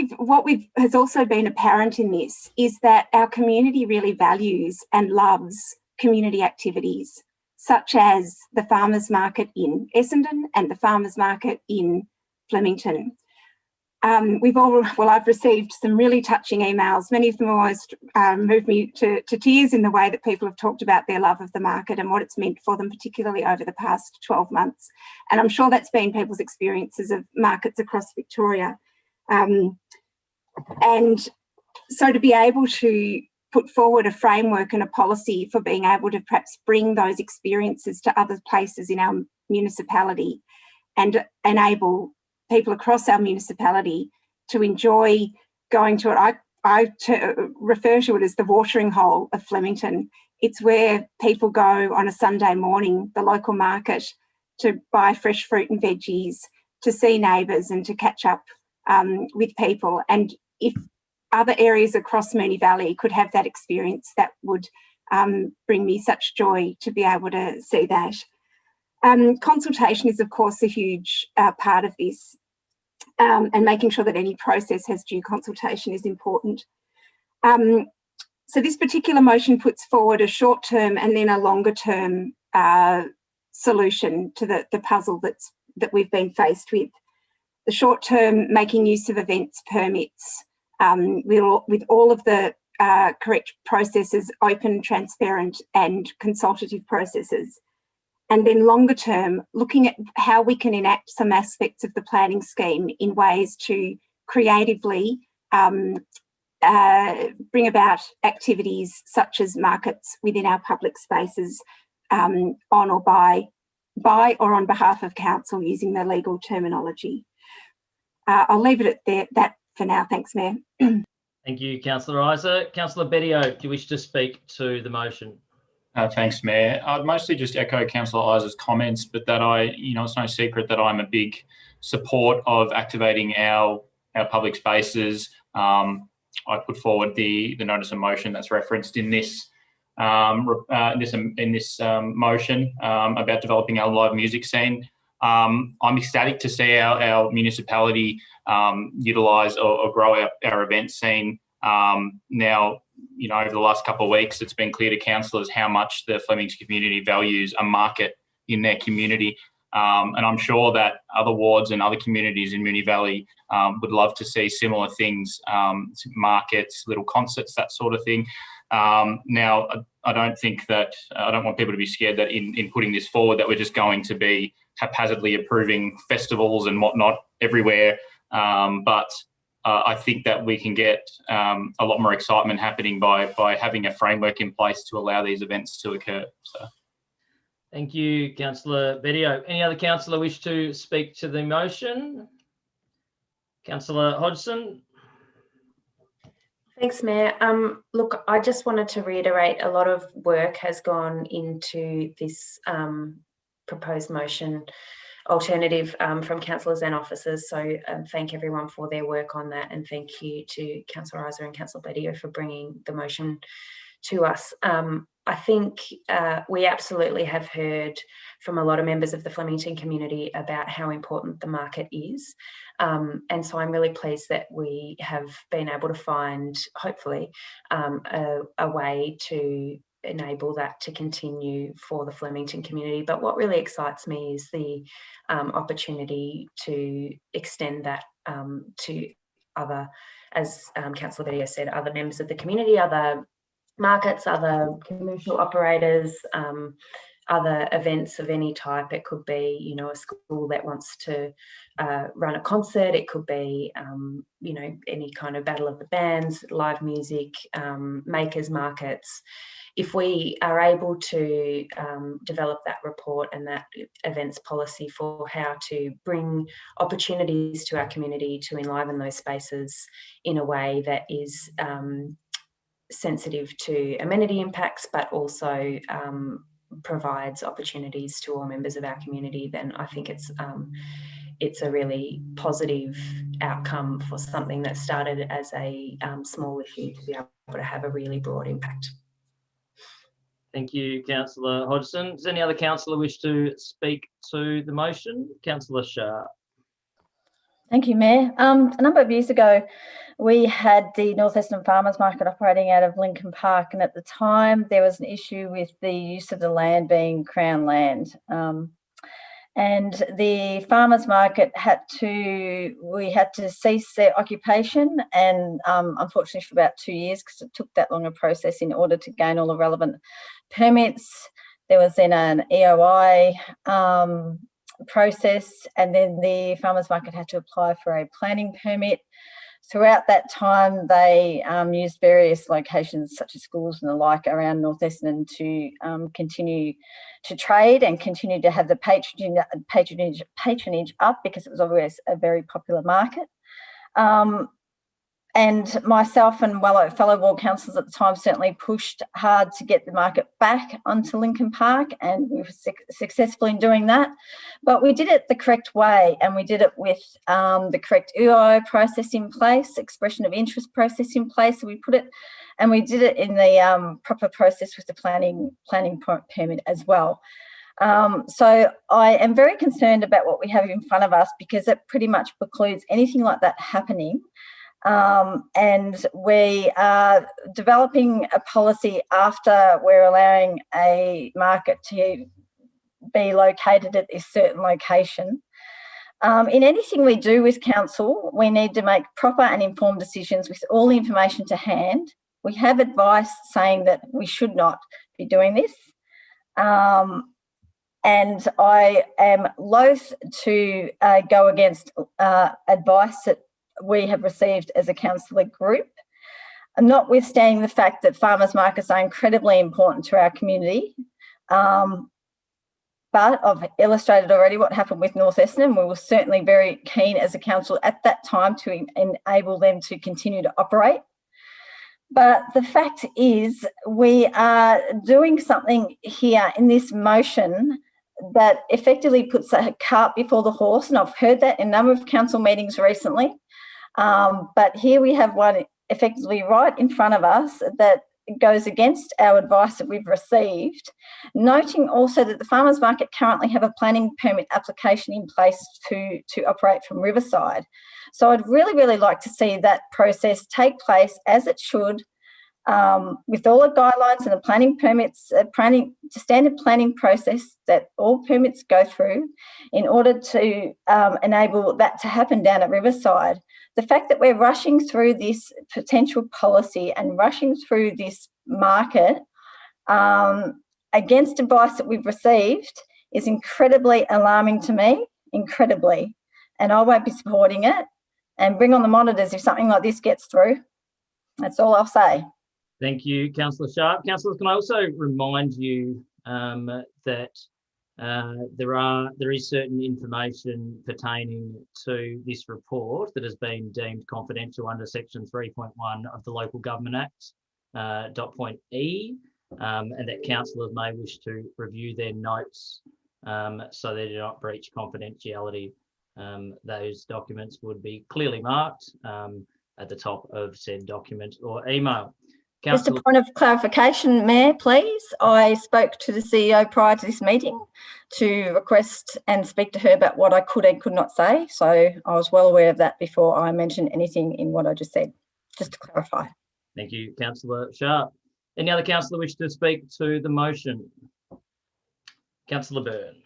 has also been apparent in this is that our community really values and loves community activities, such as the farmers market in Essendon and the farmers market in Flemington. I've received some really touching emails. Many of them almost moved me to tears in the way that people have talked about their love of the market and what it's meant for them, particularly over the past 12 months. And I'm sure that's been people's experiences of markets across Victoria. And so to be able to put forward a framework and a policy for being able to perhaps bring those experiences to other places in our municipality and enable people across our municipality to enjoy going to it. I refer to it as the watering hole of Flemington. It's where people go on a Sunday morning, the local market, to buy fresh fruit and veggies, to see neighbours and to catch up with people. And if other areas across Moonee Valley could have that experience, that would bring me such joy to be able to see that. Consultation is, of course, a huge part of this, and making sure that any process has due consultation is important. So this particular motion puts forward a short-term and then a longer-term solution to the puzzle that we've been faced with. The short-term, making use of events permits with all of the correct processes, open, transparent and consultative processes. And then longer term, looking at how we can enact some aspects of the planning scheme in ways to creatively bring about activities such as markets within our public spaces on or by or on behalf of council, using the legal terminology. I'll leave it at that for now. Thanks, Mayor. Thank you, Councillor Isa. Councillor Bettio, do you wish to speak to the motion? Thanks, Mayor. I'd mostly just echo Councillor Isa's comments, but that it's no secret that I'm a big support of activating our public spaces. I put forward the notice of motion that's referenced in this motion about developing our live music scene. I'm ecstatic to see our municipality utilise or grow our event scene. Now, over the last couple of weeks, it's been clear to councillors how much the Flemington community values a market in their community. And I'm sure that other wards and other communities in Moonee Valley would love to see similar things, markets, little concerts, that sort of thing. Now, I don't want people to be scared that in putting this forward that we're just going to be haphazardly approving festivals and whatnot everywhere. But I think that we can get a lot more excitement happening by having a framework in place to allow these events to occur. So. Thank you, Councillor Bettio. Any other councillor wish to speak to the motion? Councillor Hodgson. Thanks, Mayor. Look, I just wanted to reiterate a lot of work has gone into this proposed motion alternative from councillors and officers. So thank everyone for their work on that, and thank you to Councillor Reiser and Councillor Bedio for bringing the motion to us. I think we absolutely have heard from a lot of members of the Flemington community about how important the market is. And so I'm really pleased that we have been able to find, hopefully, a way to enable that to continue for the Flemington community. But what really excites me is the opportunity to extend that to other, as Councillor Bedio said, other members of the community, other markets, other commercial operators, other events of any type. It could be, you know, a school that wants to run a concert. It could be, you know, any kind of battle of the bands, live music, makers markets. If we are able to develop that report and that events policy for how to bring opportunities to our community to enliven those spaces in a way that is sensitive to amenity impacts, but also provides opportunities to all members of our community, then I think it's a really positive outcome for something that started as a small issue to be able to have a really broad impact. Thank you, Councillor Hodgson. Does any other councillor wish to speak to the motion? Councillor Sharp. Thank you, Mayor. A number of years ago, we had the North Essendon Farmers Market operating out of Lincoln Park, and at the time there was an issue with the use of the land being Crown land. And the farmers market we had to cease their occupation, and unfortunately for about 2 years, because it took that long a process in order to gain all the relevant permits. There was then an EOI process, and then the farmers market had to apply for a planning permit. Throughout that time, they used various locations such as schools and the like around North Essendon to continue to trade and continue to have the patronage up, because it was always a very popular market. And myself and fellow ward councillors at the time certainly pushed hard to get the market back onto Lincoln Park, and we were successful in doing that. But we did it the correct way, and we did it with the correct EIO process in place, expression of interest process in place. So we put it, and we did it in the proper process with the planning permit as well. So I am very concerned about what we have in front of us, because it pretty much precludes anything like that happening. And we are developing a policy after we're allowing a market to be located at this certain location. In anything we do with council, we need to make proper and informed decisions with all the information to hand. We have advice saying that we should not be doing this. And I am loath to go against advice that we have received as a councillor group, notwithstanding the fact that farmers markets are incredibly important to our community. But I've illustrated already what happened with North Essendon. We were certainly very keen as a council at that time to enable them to continue to operate. But the fact is, we are doing something here in this motion that effectively puts a cart before the horse, and I've heard that in a number of council meetings recently. But here we have one effectively right in front of us that goes against our advice that we've received, noting also that the farmers market currently have a planning permit application in place to operate from Riverside. So I'd really, really like to see that process take place as it should, with all the guidelines and the planning permits, standard planning process that all permits go through in order to enable that to happen down at Riverside. The fact that we're rushing through this potential policy and rushing through this market against advice that we've received is incredibly alarming to me, incredibly. And I won't be supporting it. And bring on the monitors if something like this gets through. That's all I'll say. Thank you, Councillor Sharp. Councillors, can I also remind you that There is certain information pertaining to this report that has been deemed confidential under section 3.1 of the Local Government Act, .point E, and that councillors may wish to review their notes so they do not breach confidentiality. Those documents would be clearly marked at the top of said document or email. Just a point of clarification, Mayor, please. I spoke to the CEO prior to this meeting to request and speak to her about what I could and could not say. So I was well aware of that before I mentioned anything in what I just said, just to clarify. Thank you, Councillor Sharp. Any other councillor wish to speak to the motion? Councillor Byrne.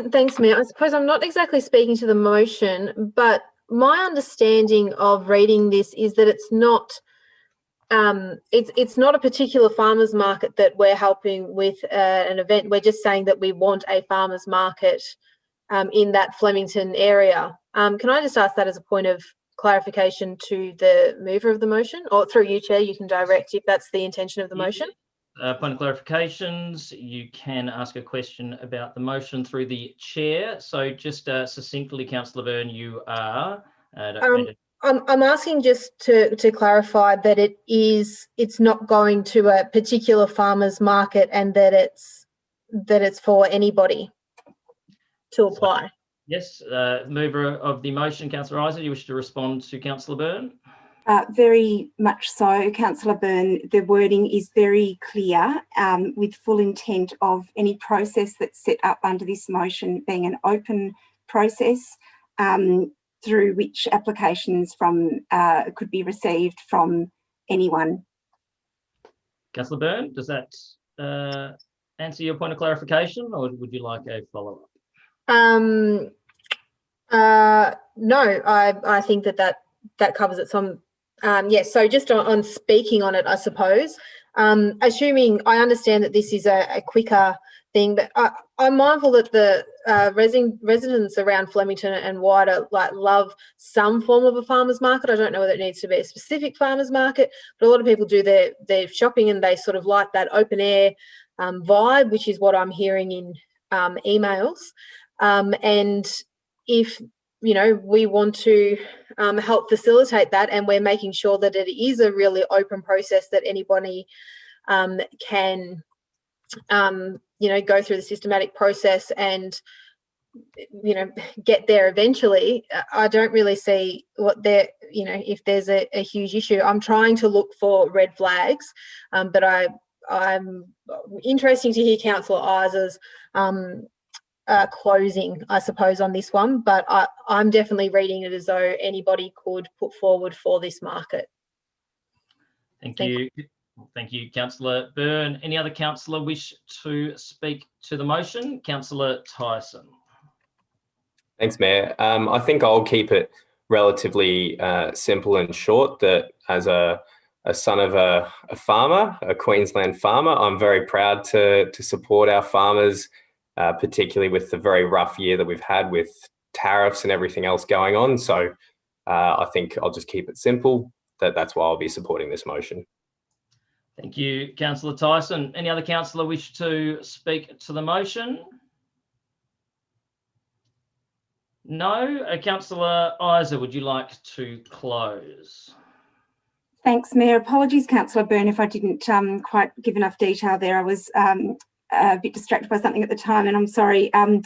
Thanks, Mayor. I suppose I'm not exactly speaking to the motion, but my understanding of reading this is that it's not a particular farmers market that we're helping with an event. We're just saying that we want a farmers market in that Flemington area. Can I just ask that as a point of clarification to the mover of the motion, or through you, Chair, you can direct if that's the intention of the motion? Point of clarifications, you can ask a question about the motion through the chair. So just succinctly, Councillor Byrne, you are... I'm asking just to clarify that it's not going to a particular farmers market and that it's for anybody to apply. So, yes, mover of the motion, Councillor Isa, do you wish to respond to Councillor Byrne? Very much so, Councillor Byrne. The wording is very clear with full intent of any process that's set up under this motion being an open process through which applications could be received from anyone. Councillor Byrne, does that answer your point of clarification, or would you like a follow-up? No, I think that covers it. Yes, so just on speaking on it, I suppose, assuming I understand that this is a quicker thing, but I'm mindful that the residents around Flemington and wider love some form of a farmers market. I don't know whether it needs to be a specific farmers market, but a lot of people do their shopping and they sort of like that open air vibe, which is what I'm hearing in emails. And if we want to help facilitate that, and we're making sure that it is a really open process that anybody can go through the systematic process and get there eventually. I don't really see if there's a huge issue. I'm trying to look for red flags, but I'm interesting to hear Councillor Isa's closing, I suppose, on this one, but I'm definitely reading it as though anybody could put forward for this market. Thank you. Thank you, Councillor Byrne. Any other councillor wish to speak to the motion? Councillor Tyson. Thanks, Mayor. I think I'll keep it relatively simple and short. That as a son of a farmer, a Queensland farmer, I'm very proud to support our farmers, particularly with the very rough year that we've had with tariffs and everything else going on. So I think I'll just keep it simple. That's why I'll be supporting this motion. Thank you, Councillor Tyson. Any other councillor wish to speak to the motion? No. Councillor Isa, would you like to close? Thanks, Mayor. Apologies, Councillor Byrne, if I didn't quite give enough detail there. I was a bit distracted by something at the time, and I'm sorry. I'll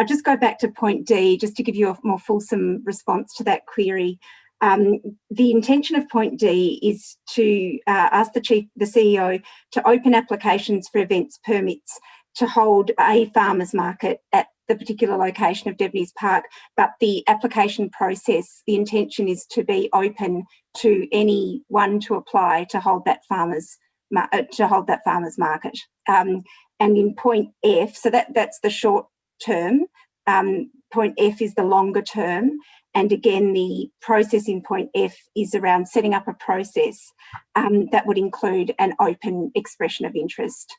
just go back to point D, just to give you a more fulsome response to that query. The intention of point D is to ask the CEO to open applications for events permits to hold a farmers market at the particular location of Devonys Park, but the application process, the intention is to be open to anyone to apply to hold that farmers market. And in point F, so that's the short term. Point F is the longer term. And again, the process in point F is around setting up a process that would include an open expression of interest.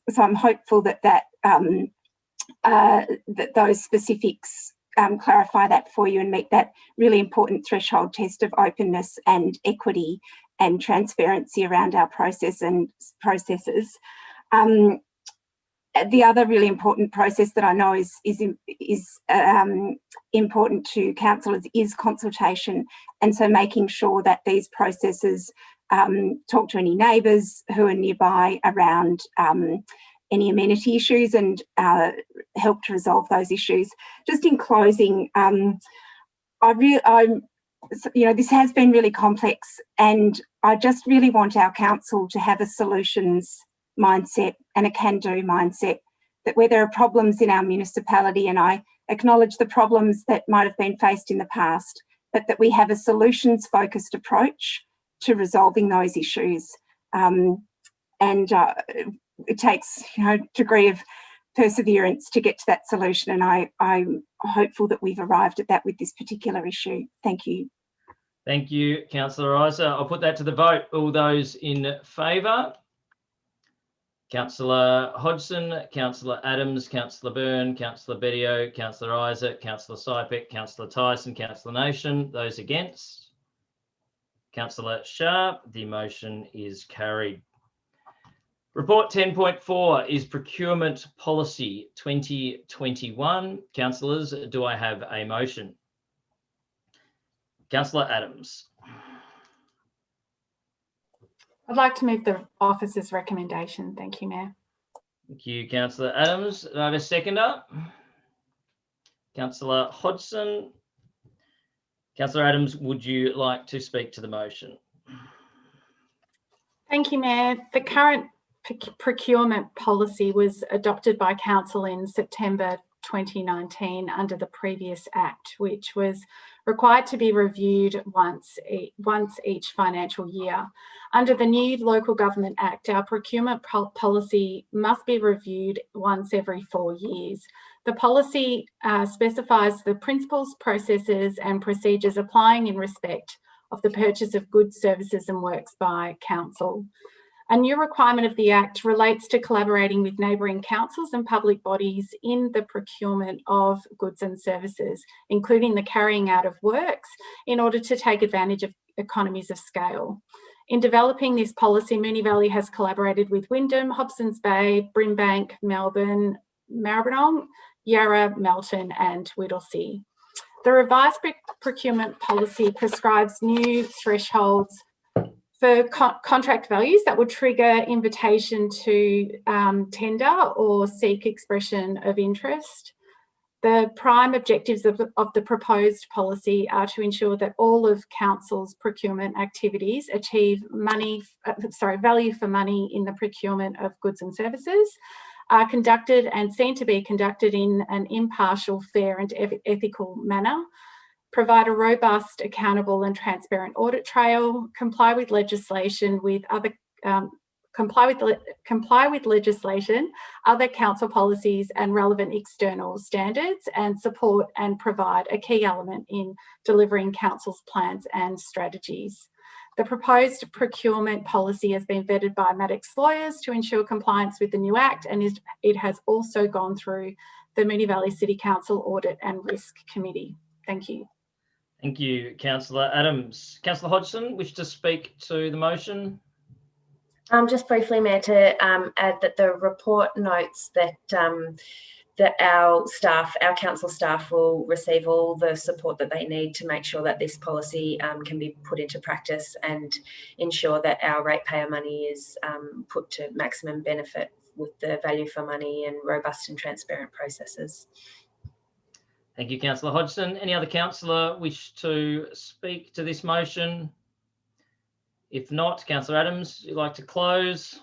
So I'm hopeful that those specifics clarify that for you and meet that really important threshold test of openness and equity and transparency around our process and processes. the other really important process that I know is important to councillors is consultation, and so making sure that these processes talk to any neighbours who are nearby around any amenity issues and help to resolve those issues. Just in closing, this has been really complex, and I just really want our council to have a solutions mindset and a can-do mindset, that where there are problems in our municipality, and I acknowledge the problems that might have been faced in the past, but that we have a solutions-focused approach to resolving those issues. It takes a degree of perseverance to get to that solution, and I'm hopeful that we've arrived at that with this particular issue. Thank you. Thank you, Councillor Isa. I'll put that to the vote. All those in favour? Councillor Hodgson, Councillor Adams, Councillor Byrne, Councillor Bedio, Councillor Isa, Councillor Sypek, Councillor Tyson, Councillor Nation. Those against? Councillor Sharp. The motion is carried. Report 10.4 is Procurement Policy 2021. Councillors, do I have a motion? Councillor Adams. I'd like to move the officer's recommendation. Thank you, Mayor. Thank you, Councillor Adams. Do I have a seconder? Councillor Hodgson. Councillor Adams, would you like to speak to the motion? Thank you, Mayor. The current procurement policy was adopted by Council in September 2019 under the previous Act, which was required to be reviewed once each financial year. Under the new Local Government Act, our procurement policy must be reviewed once every 4 years. The policy specifies the principles, processes and procedures applying in respect of the purchase of goods, services and works by Council. A new requirement of the Act relates to collaborating with neighbouring councils and public bodies in the procurement of goods and services, including the carrying out of works, in order to take advantage of economies of scale. In developing this policy, Moonee Valley has collaborated with Wyndham, Hobsons Bay, Brimbank, Melbourne, Maribyrnong, Yarra, Melton and Whittlesea. The revised procurement policy prescribes new thresholds for contract values that would trigger invitation to tender or seek expression of interest. The prime objectives of the proposed policy are to ensure that all of Council's procurement activities achieve value for money in the procurement of goods and services, are conducted and seen to be conducted in an impartial, fair and ethical manner, provide a robust, accountable and transparent audit trail, comply with legislation, other council policies and relevant external standards, and support and provide a key element in delivering council's plans and strategies. The proposed procurement policy has been vetted by Maddox lawyers to ensure compliance with the new Act, and it has also gone through the Moonee Valley City Council Audit and Risk Committee. Thank you. Thank you, Councillor Adams. Councillor Hodgson, wish to speak to the motion? Just briefly, Mayor, to add that the report notes that that our council staff will receive all the support that they need to make sure that this policy can be put into practice and ensure that our ratepayer money is put to maximum benefit with the value for money and robust and transparent processes. Thank you, Councillor Hodgson. Any other councillor wish to speak to this motion? If not, Councillor Adams, you'd like to close?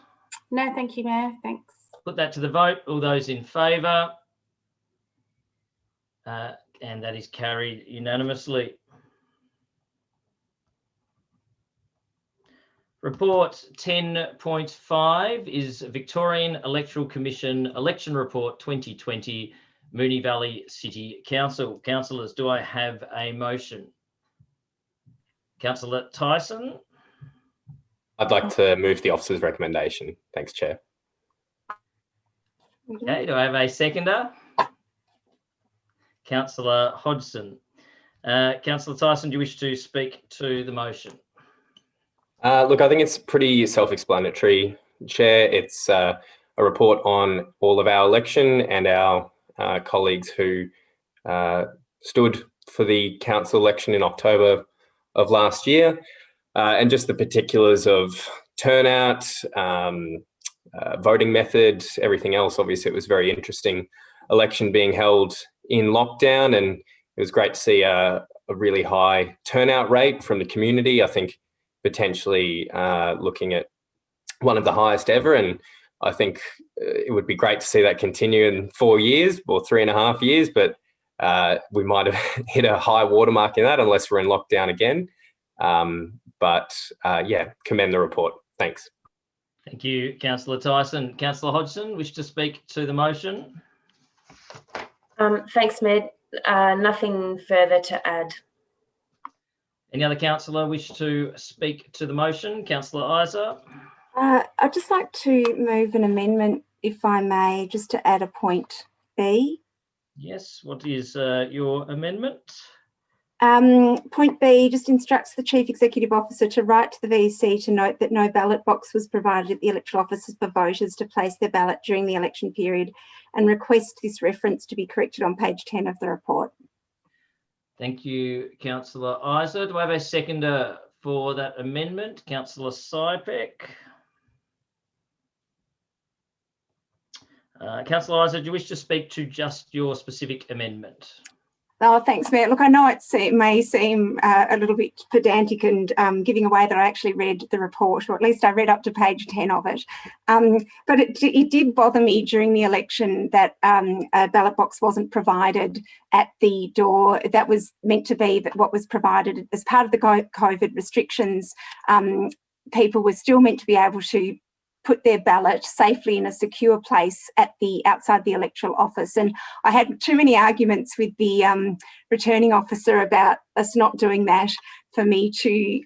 No, thank you, Mayor. Thanks. Put that to the vote. All those in favour? And that is carried unanimously. Report 10.5 is Victorian Electoral Commission Election Report 2020, Moonee Valley City Council. Councillors, do I have a motion? Councillor Tyson. I'd like to move the officer's recommendation. Thanks, Chair. Okay, do I have a seconder? Councillor Hodgson. Councillor Tyson, do you wish to speak to the motion? Look, I think it's pretty self-explanatory, Chair. It's report on all of our election and our colleagues who stood for the council election in October of last year, and just the particulars of turnout, voting method, everything else. Obviously, it was a very interesting election being held in lockdown, and it was great to see a really high turnout rate from the community. I think potentially looking at one of the highest ever, and I think it would be great to see that continue in 4 years or 3.5 years, but we might have hit a high watermark in that unless we're in lockdown again. Yeah, commend the report. Thanks. Thank you, Councillor Tyson. Councillor Hodgson, wish to speak to the motion? Thanks, Mayor. Nothing further to add. Any other councillor wish to speak to the motion? Councillor Isa. I'd just like to move an amendment, if I may, just to add a point B. Yes, what is your amendment? Point B just instructs the Chief Executive Officer to write to the VC to note that no ballot box was provided at the electoral offices for voters to place their ballot during the election period, and request this reference to be corrected on page 10 of the report. Thank you, Councillor Isa. Do I have a seconder for that amendment? Councillor Sypek. Councillor Isa, do you wish to speak to just your specific amendment? Oh, thanks, Mayor. Look, I know it may seem a little bit pedantic and giving away that I actually read the report, or at least I read up to page 10 of it. But it did bother me during the election that a ballot box wasn't provided at the door. That was meant to be that what was provided as part of the COVID restrictions. People were still meant to be able to put their ballot safely in a secure place outside the electoral office. And I had too many arguments with the returning officer about us not doing that for me to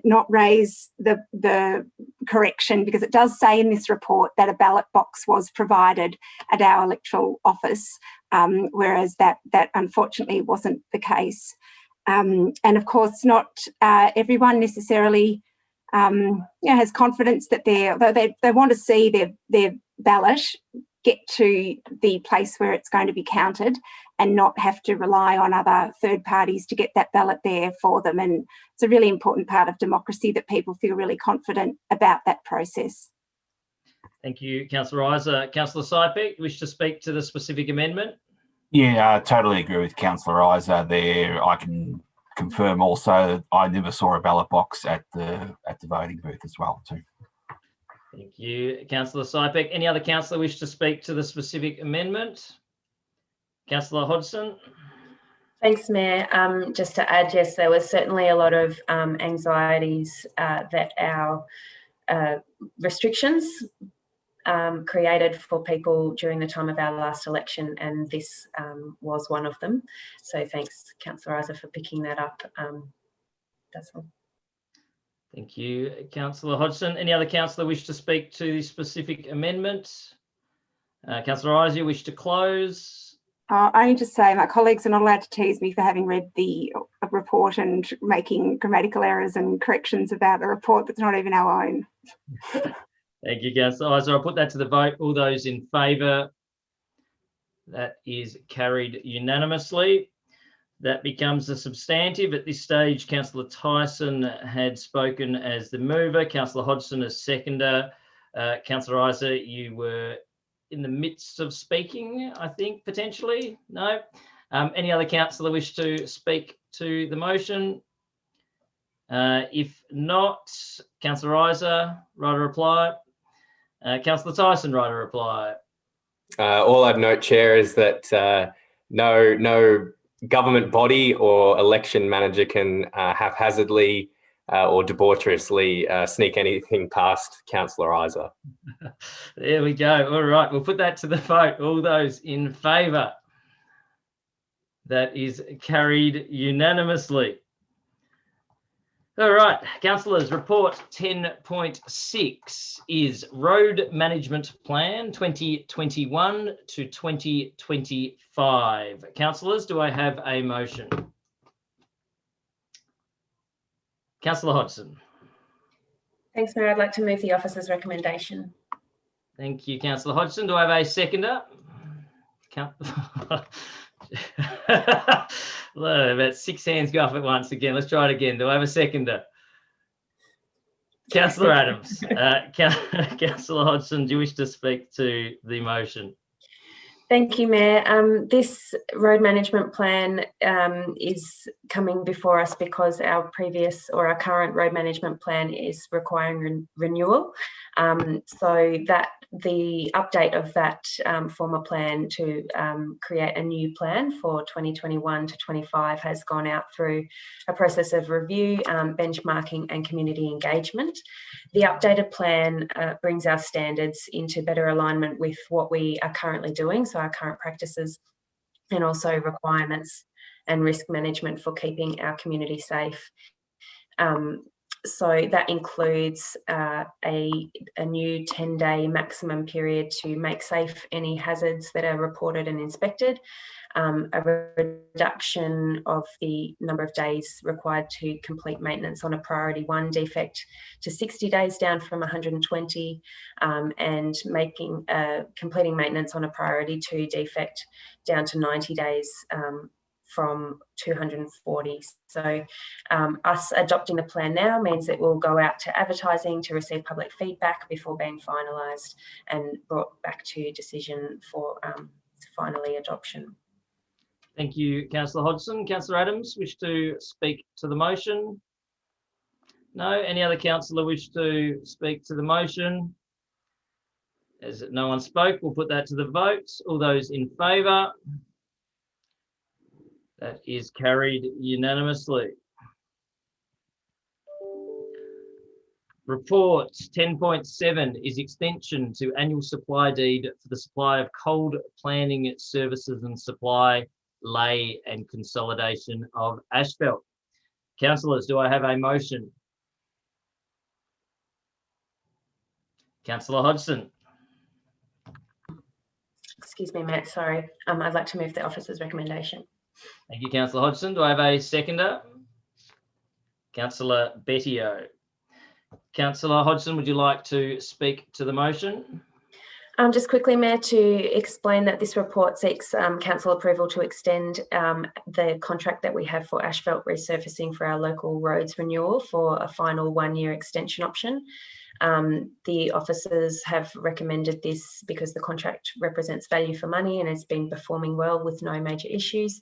not raise the correction, because it does say in this report that a ballot box was provided at our electoral office, whereas that unfortunately wasn't the case. And of course, not everyone necessarily has confidence that they want to see their ballot get to the place where it's going to be counted and not have to rely on other third parties to get that ballot there for them. And it's a really important part of democracy that people feel really confident about that process. Thank you, Councillor Isa. Councillor Sypek, wish to speak to the specific amendment? Yeah, I totally agree with Councillor Isa there. I can confirm also I never saw a ballot box at the voting booth as well too. Thank you, Councillor Sypek. Any other councillor wish to speak to the specific amendment? Councillor Hodgson. Thanks, Mayor. Just to add, yes, there was certainly a lot of anxieties that our restrictions created for people during the time of our last election, and this was one of them. So thanks, Councillor Isa, for picking that up. That's all. Thank you, Councillor Hodgson. Any other councillor wish to speak to the specific amendment? Councillor Isa, you wish to close? I need to say my colleagues are not allowed to tease me for having read the report and making grammatical errors and corrections about a report that's not even our own. Thank you, Councillor Isa. I'll put that to the vote. All those in favour? That is carried unanimously. That becomes a substantive. At this stage, Councillor Tyson had spoken as the mover, Councillor Hodgson as seconder. Councillor Isa, you were in the midst of speaking, I think, potentially? No? Any other councillor wish to speak to the motion? If not, Councillor Isa, write a reply. Councillor Tyson, write a reply. All I'd note, Chair, is that no government body or election manager can haphazardly or debaucherously sneak anything past Councillor Isa. There we go. All right, we'll put that to the vote. All those in favour? That is carried unanimously. All right, councillors, report 10.6 is Road Management Plan 2021 to 2025. Councillors, do I have a motion? Councillor Hodgson. Thanks, Mayor. I'd like to move the officer's recommendation. Thank you, Councillor Hodgson. Do I have a seconder? About 6 hands go up at once again. Let's try it again. Do I have a seconder? Councillor Adams. Councillor Hodgson, do you wish to speak to the motion? Thank you, Mayor. This road management plan is coming before us because our current road management plan is requiring renewal. So that the update of that former plan to create a new plan for 2021 to 25 has gone out through a process of review, benchmarking and community engagement. The updated plan brings our standards into better alignment with what we are currently doing, so our current practices, and also requirements and risk management for keeping our community safe. So that includes a new 10-day maximum period to make safe any hazards that are reported and inspected, a reduction of the number of days required to complete maintenance on a priority 1 defect to 60 days, down from 120, and making completing maintenance on a priority 2 defect down to 90 days from 240. So us adopting the plan now means that we'll go out to advertising to receive public feedback before being finalised and brought back to decision for finally adoption. Thank you, Councillor Hodgson. Councillor Adams, wish to speak to the motion? No. Any other councillor wish to speak to the motion? As no one spoke, we'll put that to the vote. All those in favour? That is carried unanimously. Report 10.7 is extension to annual supply deed for the supply of cold planning services and supply, lay and consolidation of asphalt. Councillors, do I have a motion? Councillor Hodgson. Excuse me, Matt, sorry. I'd like to move the officer's recommendation. Thank you, Councillor Hodgson. Do I have a seconder? Councillor Bettio. Councillor Hodgson, would you like to speak to the motion? Just quickly, Mayor, to explain that this report seeks council approval to extend the contract that we have for asphalt resurfacing for our local roads renewal for a final 1-year extension option. The officers have recommended this because the contract represents value for money and has been performing well with no major issues.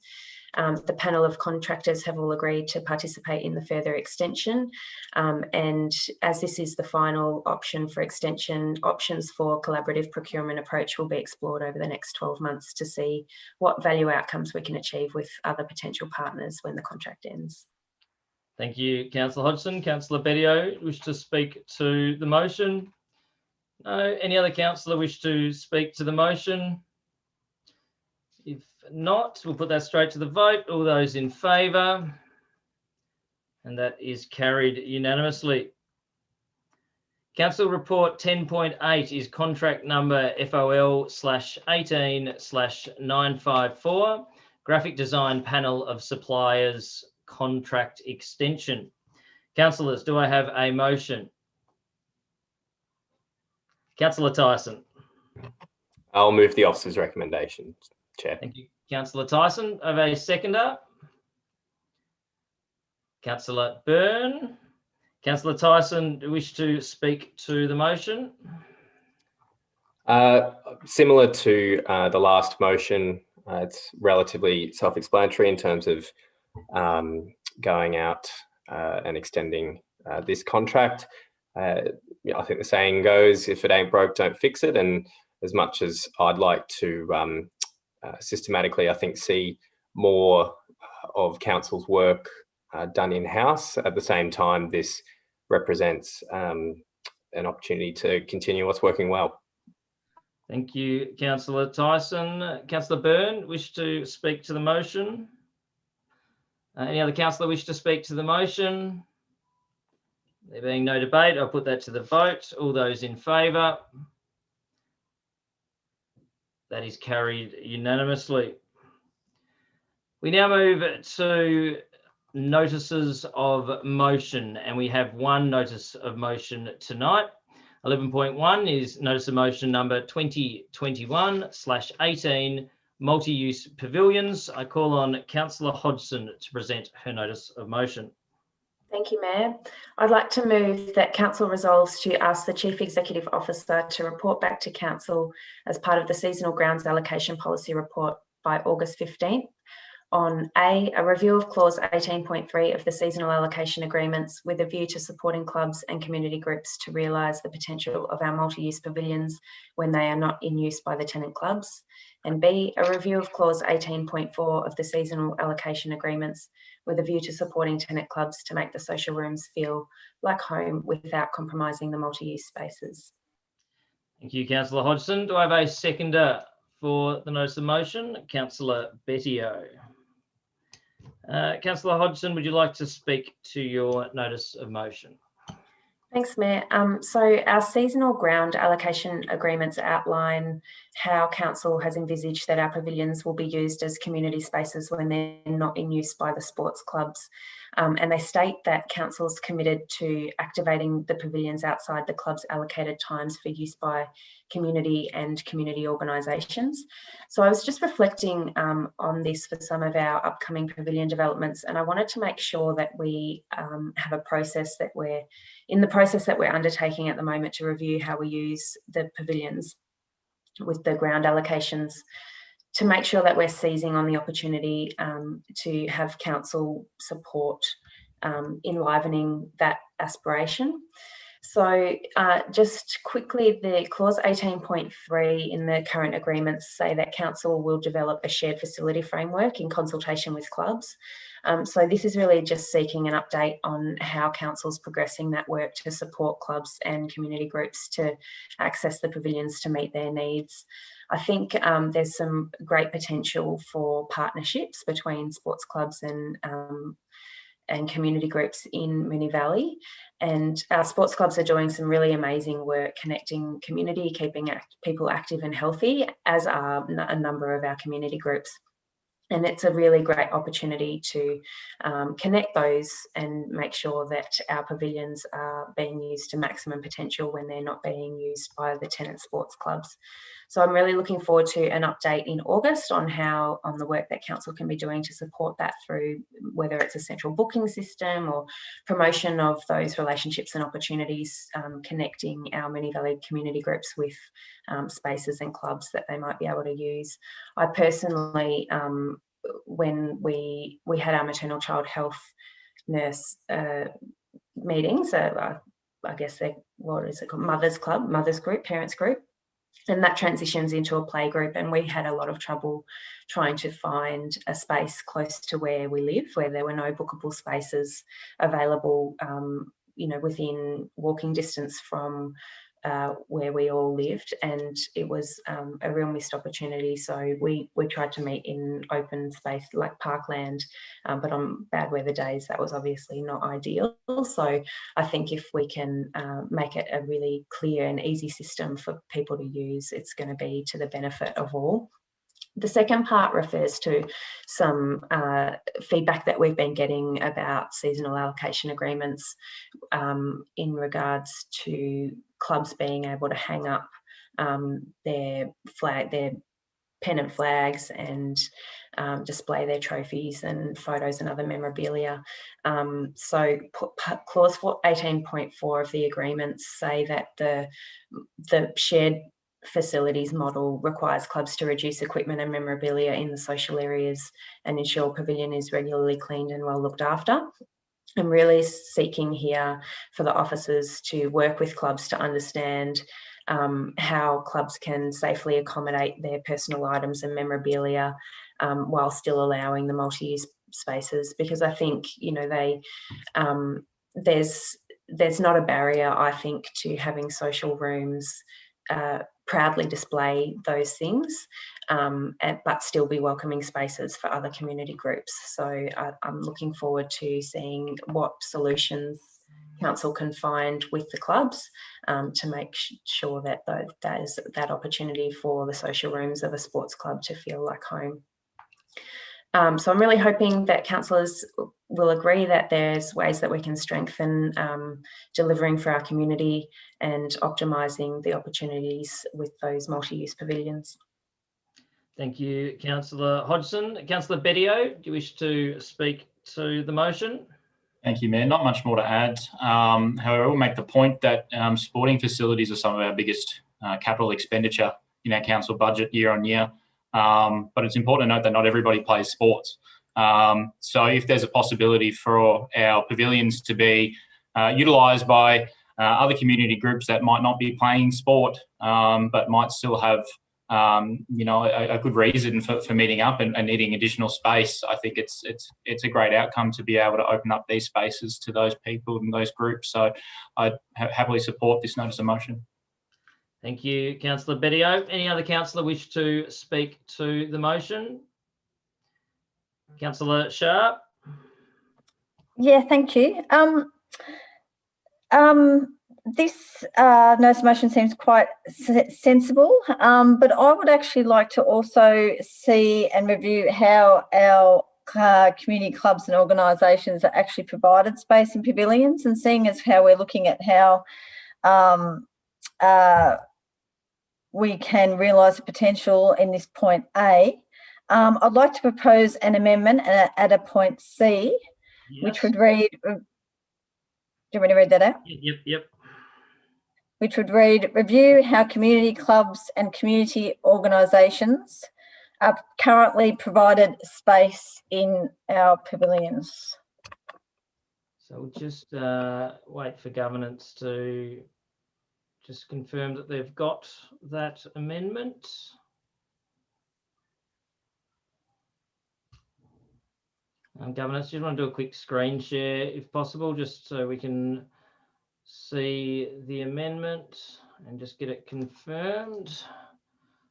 The panel of contractors have all agreed to participate in the further extension, and as this is the final option for extension, options for collaborative procurement approach will be explored over the next 12 months to see what value outcomes we can achieve with other potential partners when the contract ends. Thank you, Councillor Hodgson. Councillor Bettio, wish to speak to the motion? No. Any other councillor wish to speak to the motion? If not, we'll put that straight to the vote. All those in favour? And that is carried unanimously. Council Report 10.8 is contract number FOL/18/954, Graphic Design Panel of Suppliers Contract Extension. Councillors, do I have a motion? Councillor Tyson. I'll move the officer's recommendation, Chair. Thank you, Councillor Tyson. I have a seconder. Councillor Byrne. Councillor Tyson, do you wish to speak to the motion? Similar to the last motion, it's relatively self-explanatory in terms of going out and extending this contract. I think the saying goes, if it ain't broke, don't fix it. And as much as I'd like to systematically, I think, see more of council's work done in-house, at the same time, this represents an opportunity to continue what's working well. Thank you, Councillor Tyson. Councillor Byrne, wish to speak to the motion? Any other councillor wish to speak to the motion? There being no debate, I'll put that to the vote. All those in favour? That is carried unanimously. We now move to notices of motion, and we have one notice of motion tonight. 11.1 is notice of motion number 2021/18, multi-use pavilions. I call on Councillor Hodgson to present her notice of motion. Thank you, Mayor. I'd like to move that Council resolves to ask the Chief Executive Officer to report back to Council as part of the seasonal grounds allocation policy report by August 15th on A review of clause 18.3 of the seasonal allocation agreements with a view to supporting clubs and community groups to realise the potential of our multi-use pavilions when they are not in use by the tenant clubs. And B, a review of clause 18.4 of the seasonal allocation agreements with a view to supporting tenant clubs to make the social rooms feel like home without compromising the multi-use spaces. Thank you, Councillor Hodgson. Do I have a seconder for the notice of motion? Councillor Bettio. Councillor Hodgson, would you like to speak to your notice of motion? Thanks, Mayor. So our seasonal ground allocation agreements outline how Council has envisaged that our pavilions will be used as community spaces when they're not in use by the sports clubs. And they state that Council's committed to activating the pavilions outside the club's allocated times for use by community and community organisations. So I was just reflecting on this for some of our upcoming pavilion developments, and I wanted to make sure that we have a process that we're undertaking at the moment to review how we use the pavilions with the ground allocations, to make sure that we're seizing on the opportunity to have Council support enlivening that aspiration. So just quickly, the clause 18.3 in the current agreements say that Council will develop a shared facility framework in consultation with clubs. So this is really just seeking an update on how Council's progressing that work to support clubs and community groups to access the pavilions to meet their needs. I think there's some great potential for partnerships between sports clubs and community groups in Moonee Valley. And our sports clubs are doing some really amazing work connecting community, keeping people active and healthy, as are a number of our community groups. And it's a really great opportunity to connect those and make sure that our pavilions are being used to maximum potential when they're not being used by the tenant sports clubs. So I'm really looking forward to an update in August on the work that Council can be doing to support that through whether it's a central booking system or promotion of those relationships and opportunities, connecting our Moonee Valley community groups with spaces and clubs that they might be able to use. I personally, when we had our maternal child health nurse meetings, I guess what is it called? Mothers Club, Mothers Group, Parents Group. And that transitions into a play group, and we had a lot of trouble trying to find a space close to where we live, where there were no bookable spaces available, within walking distance from where we all lived, and it was a real missed opportunity. So we tried to meet in open space like parkland, but on bad weather days that was obviously not ideal. So I think if we can make it a really clear and easy system for people to use, it's going to be to the benefit of all. The second part refers to some feedback that we've been getting about seasonal allocation agreements in regards to clubs being able to hang up their pennant flags and display their trophies and photos and other memorabilia. So clause 18.4 of the agreements say that the shared facilities model requires clubs to reduce equipment and memorabilia in the social areas and ensure pavilion is regularly cleaned and well looked after. I'm really seeking here for the officers to work with clubs to understand how clubs can safely accommodate their personal items and memorabilia while still allowing the multi-use spaces, because I think there's not a barrier, I think, to having social rooms proudly display those things, but still be welcoming spaces for other community groups. So I'm looking forward to seeing what solutions Council can find with the clubs to make sure that that is that opportunity for the social rooms of a sports club to feel like home. So I'm really hoping that councillors we'll agree that there's ways that we can strengthen delivering for our community and optimising the opportunities with those multi-use pavilions. Thank you, Councillor Hodgson. Councillor Bedio, do you wish to speak to the motion? Thank you, Mayor. Not much more to add. However, I will make the point that sporting facilities are some of our biggest capital expenditure in our council budget year on year. But it's important to note that not everybody plays sports. So if there's a possibility for our pavilions to be utilised by other community groups that might not be playing sport, but might still have a good reason for meeting up and needing additional space, I think it's a great outcome to be able to open up these spaces to those people and those groups. So I'd happily support this notice of motion. Thank you, Councillor Bedio. Any other councillor wish to speak to the motion? Councillor Sharp. Yeah, thank you. This notice of motion seems quite sensible, but I would actually like to also see and review how our community clubs and organisations are actually provided space in pavilions, and seeing as how we're looking at how we can realise the potential in this point A. I'd like to propose an amendment at a point C, yes, which would read, do you want me to read that out? Yep. Which would read, review how community clubs and community organisations are currently provided space in our pavilions. So we'll just wait for governance to just confirm that they've got that amendment. Governance, do you want to do a quick screen share if possible, just so we can see the amendment and just get it confirmed?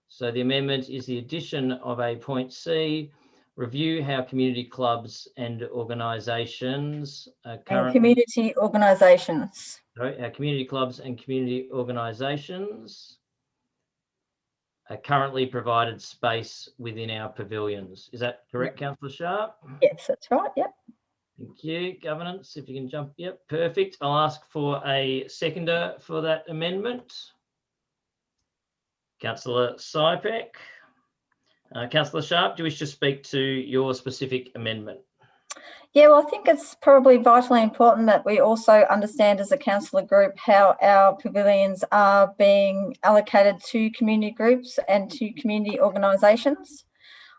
So the amendment is the addition of a point C, review how community clubs and organisations are currently... community organisations. Sorry, our community clubs and community organisations are currently provided space within our pavilions. Is that correct, Councillor Sharp? Yes, that's right, yep. Thank you. Governance, if you can jump, yep, perfect. I'll ask for a seconder for that amendment. Councillor Sypek. Councillor Sharp, do you wish to speak to your specific amendment? Yeah, well, I think it's probably vitally important that we also understand as a councillor group how our pavilions are being allocated to community groups and to community organisations.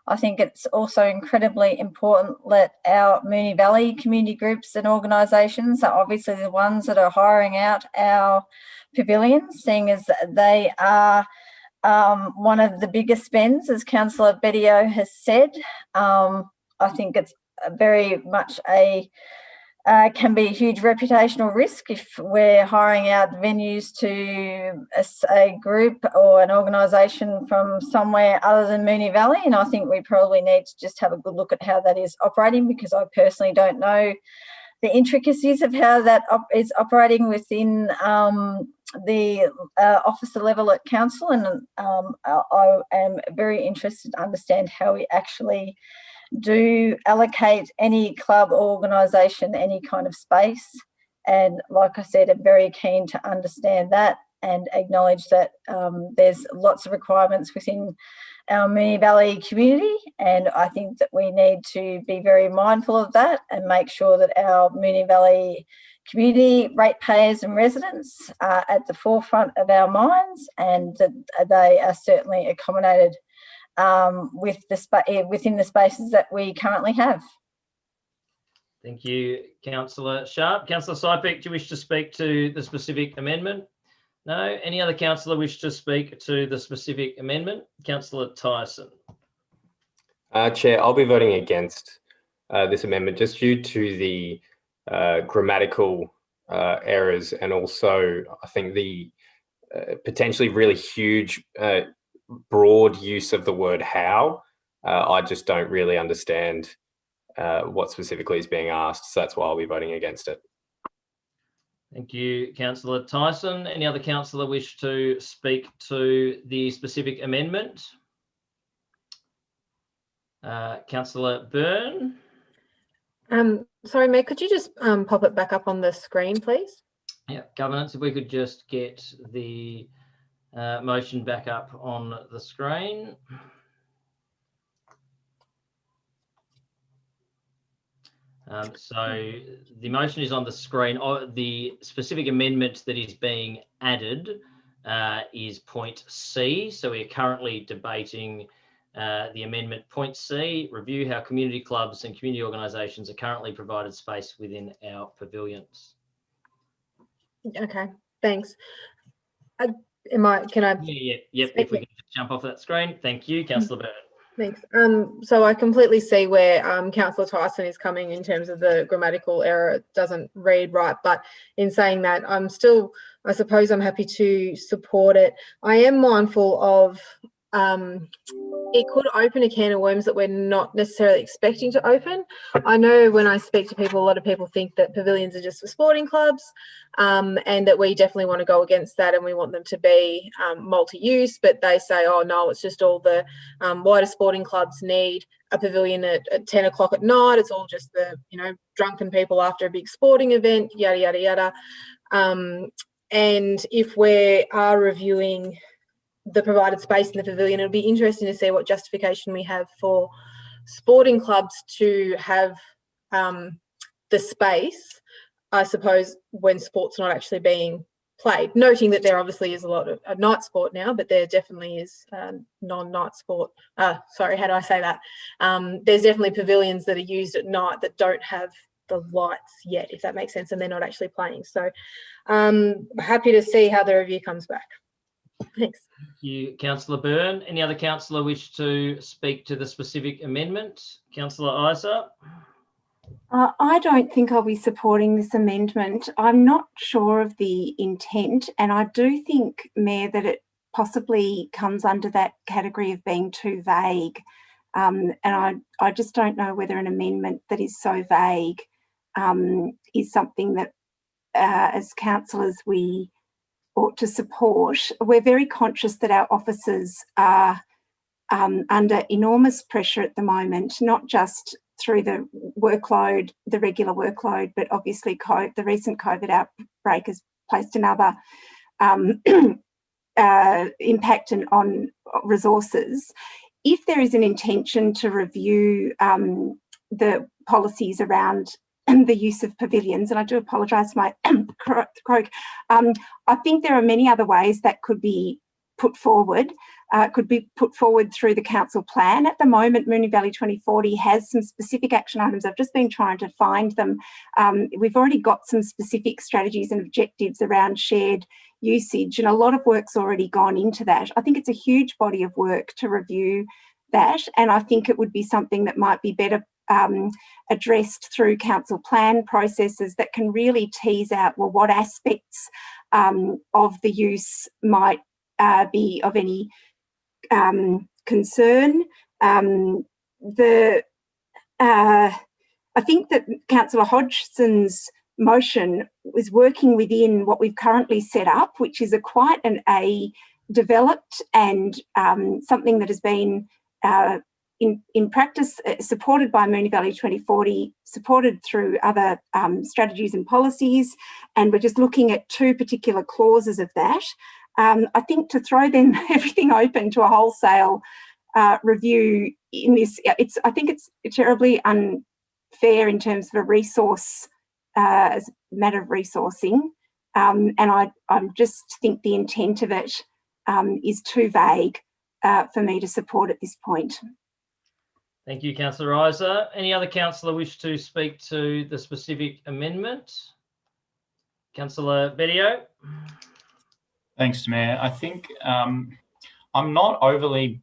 I think it's also incredibly important that our Moonee Valley community groups and organisations are obviously the ones that are hiring out our pavilions, seeing as they are one of the biggest spends, as Councillor Bedio has said. I think it's very much can be a huge reputational risk if we're hiring out venues to a group or an organisation from somewhere other than Moonee Valley, and I think we probably need to just have a good look at how that is operating, because I personally don't know the intricacies of how that is operating within the officer level at council, and I am very interested to understand how we actually do allocate any club or organisation any kind of space. And like I said, I'm very keen to understand that and acknowledge that there's lots of requirements within our Moonee Valley community, and I think that we need to be very mindful of that and make sure that our Moonee Valley community ratepayers and residents are at the forefront of our minds, and that they are certainly accommodated within the spaces that we currently have. Thank you, Councillor Sharp. Councillor Sypek, do you wish to speak to the specific amendment? No. Any other councillor wish to speak to the specific amendment? Councillor Tyson. Chair, I'll be voting against this amendment just due to the grammatical errors, and also I think the potentially really huge broad use of the word how. I just don't really understand what specifically is being asked, so that's why I'll be voting against it. Thank you, Councillor Tyson. Any other councillor wish to speak to the specific amendment? Councillor Byrne. Sorry, Mayor, could you just pop it back up on the screen, please? Yeah, governance, if we could just get the motion back up on the screen. So the motion is on the screen. The specific amendment that is being added is point C. So we are currently debating the amendment point C, review how community clubs and community organisations are currently provided space within our pavilions. Okay, thanks. Can I? Yep. If we can just jump off that screen. Thank you, Councillor Byrne. Thanks. So I completely see where Councillor Tyson is coming in terms of the grammatical error. It doesn't read right, but in saying that, I suppose I'm happy to support it. I am mindful of it could open a can of worms that we're not necessarily expecting to open. I know when I speak to people, a lot of people think that pavilions are just for sporting clubs, and that we definitely want to go against that and we want them to be multi-use, but they say, oh no, it's just all the wider sporting clubs need a pavilion at 10 o'clock at night. It's all just the, drunken people after a big sporting event, yada, yada, yada. And if we are reviewing the provided space in the pavilion, it'll be interesting to see what justification we have for sporting clubs to have the space, I suppose, when sport's not actually being played, noting that there obviously is a lot of night sport now, but there definitely is non-night sport. Sorry, how do I say that? There's definitely pavilions that are used at night that don't have the lights yet, if that makes sense, and they're not actually playing. So happy to see how the review comes back. Thanks. Thank you, Councillor Byrne. Any other councillor wish to speak to the specific amendment? Councillor Isa? I don't think I'll be supporting this amendment. I'm not sure of the intent, and I do think, Mayor, that it possibly comes under that category of being too vague. And I just don't know whether an amendment that is so vague is something that, as councillors, we ought to support. We're very conscious that our officers are under enormous pressure at the moment, not just through the workload, the regular workload, but obviously the recent COVID outbreak has placed another impact on resources. If there is an intention to review the policies around the use of pavilions, and I do apologise for my croak, I think there are many other ways that could be put forward. Through the council plan. At the moment, Moonee Valley 2040 has some specific action items. I've just been trying to find them. We've already got some specific strategies and objectives around shared usage, and a lot of work's already gone into that. I think it's a huge body of work to review that, and I think it would be something that might be better addressed through council plan processes that can really tease out, well, what aspects of the use might be of any concern. I think that Councillor Hodgson's motion was working within what we've currently set up, which is quite a developed and something that has been in practice supported by Moonee Valley 2040, supported through other strategies and policies, and we're just looking at two particular clauses of that. I think to throw then everything open to a wholesale review in this, I think it's terribly unfair in terms of a resource, as a matter of resourcing, and I just think the intent of it is too vague for me to support at this point. Thank you, Councillor Isa. Any other councillor wish to speak to the specific amendment? Councillor Bedio. Thanks, Mayor. I think I'm not overly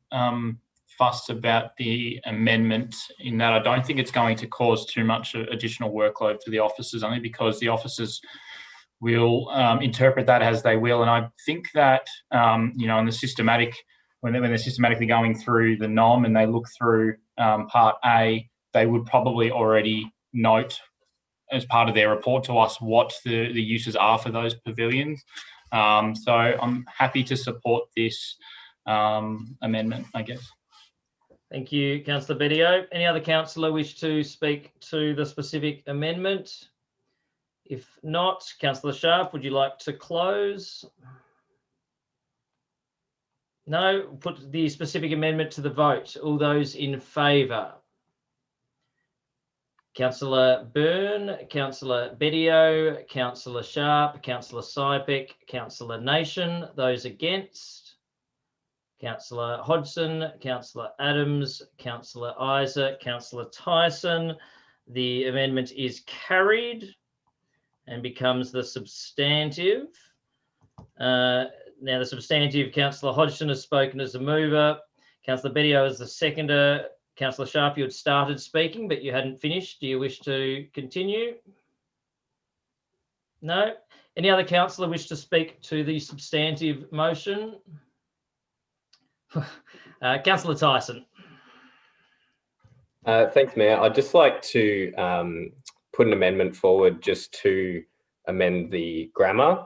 fussed about the amendment in that I don't think it's going to cause too much additional workload for the officers, only because the officers will interpret that as they will. And I think that, in the systematic, when they're systematically going through the NOM and they look through Part A, they would probably already note as part of their report to us what the uses are for those pavilions. So I'm happy to support this amendment, I guess. Thank you, Councillor Bedio. Any other councillor wish to speak to the specific amendment? If not, Councillor Sharp, would you like to close? No, put the specific amendment to the vote. All those in favour? Councillor Byrne, Councillor Bedio, Councillor Sharp, Councillor Sypek, Councillor Nation. Those against? Councillor Hodgson, Councillor Adams, Councillor Isa, Councillor Tyson. The amendment is carried and becomes the substantive. Now the substantive, Councillor Hodgson has spoken as the mover, Councillor Bedio as the seconder. Councillor Sharp, you had started speaking, but you hadn't finished. Do you wish to continue? No? Any other councillor wish to speak to the substantive motion? Councillor Tyson. Thanks, Mayor. I'd just like to put an amendment forward just to amend the grammar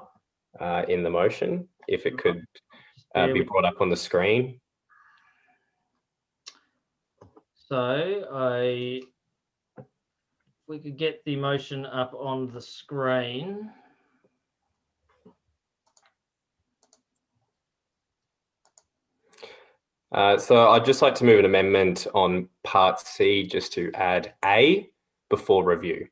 in the motion, if it could be brought up on the screen. So we could get the motion up on the screen. So I'd just like to move an amendment on Part C just to add A before review.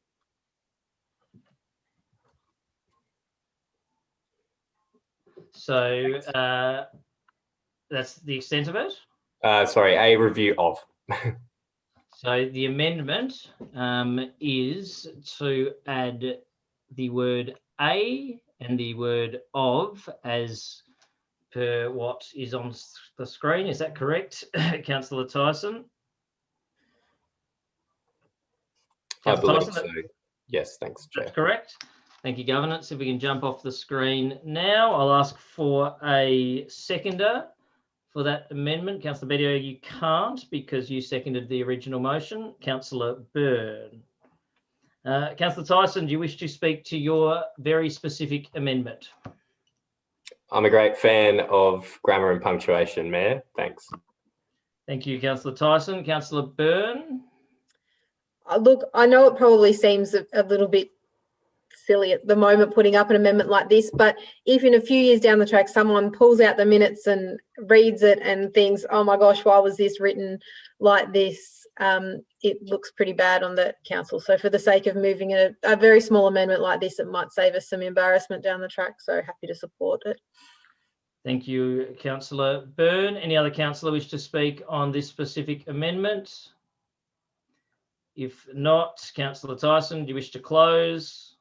So that's the extent of it? Sorry, A review of. So the amendment is to add the word A and the word of as per what is on the screen. Is that correct, Councillor Tyson? I believe so. Yes, thanks, Chair. That's correct. Thank you, Governance. If we can jump off the screen now, I'll ask for a seconder for that amendment. Councillor Bedio, you can't because you seconded the original motion. Councillor Byrne. Councillor Tyson, do you wish to speak to your very specific amendment? I'm a great fan of grammar and punctuation, Mayor. Thanks. Thank you, Councillor Tyson. Councillor Byrne. Look, I know it probably seems a little bit silly at the moment putting up an amendment like this, but if in a few years down the track someone pulls out the minutes and reads it and thinks, oh my gosh, why was this written like this, it looks pretty bad on the council. So for the sake of moving a very small amendment like this, it might save us some embarrassment down the track, so happy to support it. Thank you, Councillor Byrne. Any other councillor wish to speak on this specific amendment? If not, Councillor Tyson, do you wish to close?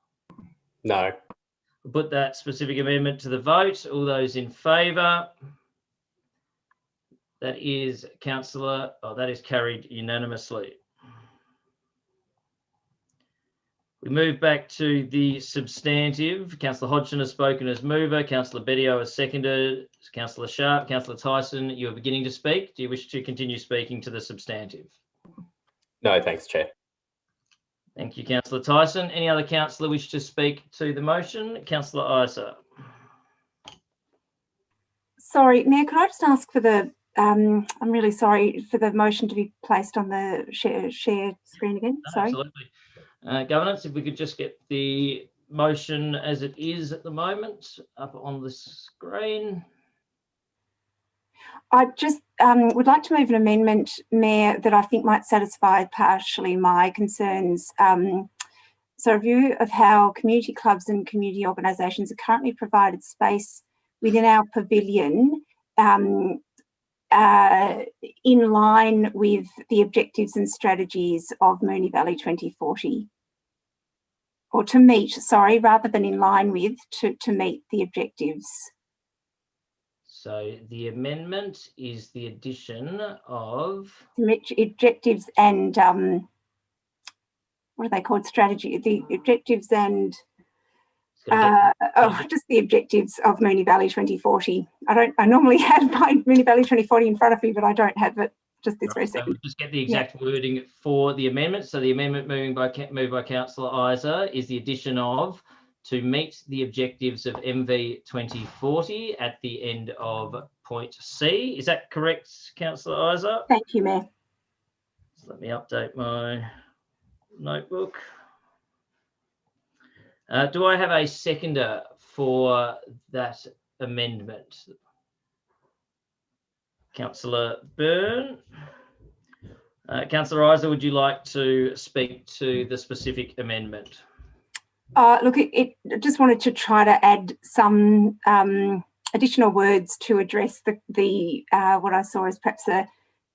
No. We'll put that specific amendment to the vote. All those in favour? That is that is carried unanimously. We move back to the substantive. Councillor Hodgson has spoken as mover. Councillor Bedio has seconded. Councillor Sharp, Councillor Tyson, you are beginning to speak. Do you wish to continue speaking to the substantive? No, thanks, Chair. Thank you, Councillor Tyson. Any other councillor wish to speak to the motion? Councillor Isa. Sorry, Mayor, could I just ask for the, I'm really sorry, for the motion to be placed on the share screen again? Sorry. Absolutely. Governance, if we could just get the motion as it is at the moment up on the screen. I just would like to move an amendment, Mayor, that I think might satisfy partially my concerns. So a review of how community clubs and community organisations are currently provided space within our pavilion in line with the objectives and strategies of Moonee Valley 2040. Or to meet, sorry, rather than in line with, to meet the objectives. So the amendment is the addition of objectives and what are they called? Strategy. The objectives and just the objectives of Moonee Valley 2040. I normally have my Moonee Valley 2040 in front of me, but I don't have it just this very second. So just get the exact wording for the amendment. So the amendment moved by Councillor Isa is the addition of to meet the objectives of MV 2040 at the end of point C. Is that correct, Councillor Isa? Thank you, Mayor. let me update my notebook. Do I have a seconder for that amendment? Councillor Byrne. Councillor Isa, would you like to speak to the specific amendment? Look, I just wanted to try to add some additional words to address the what I saw as perhaps a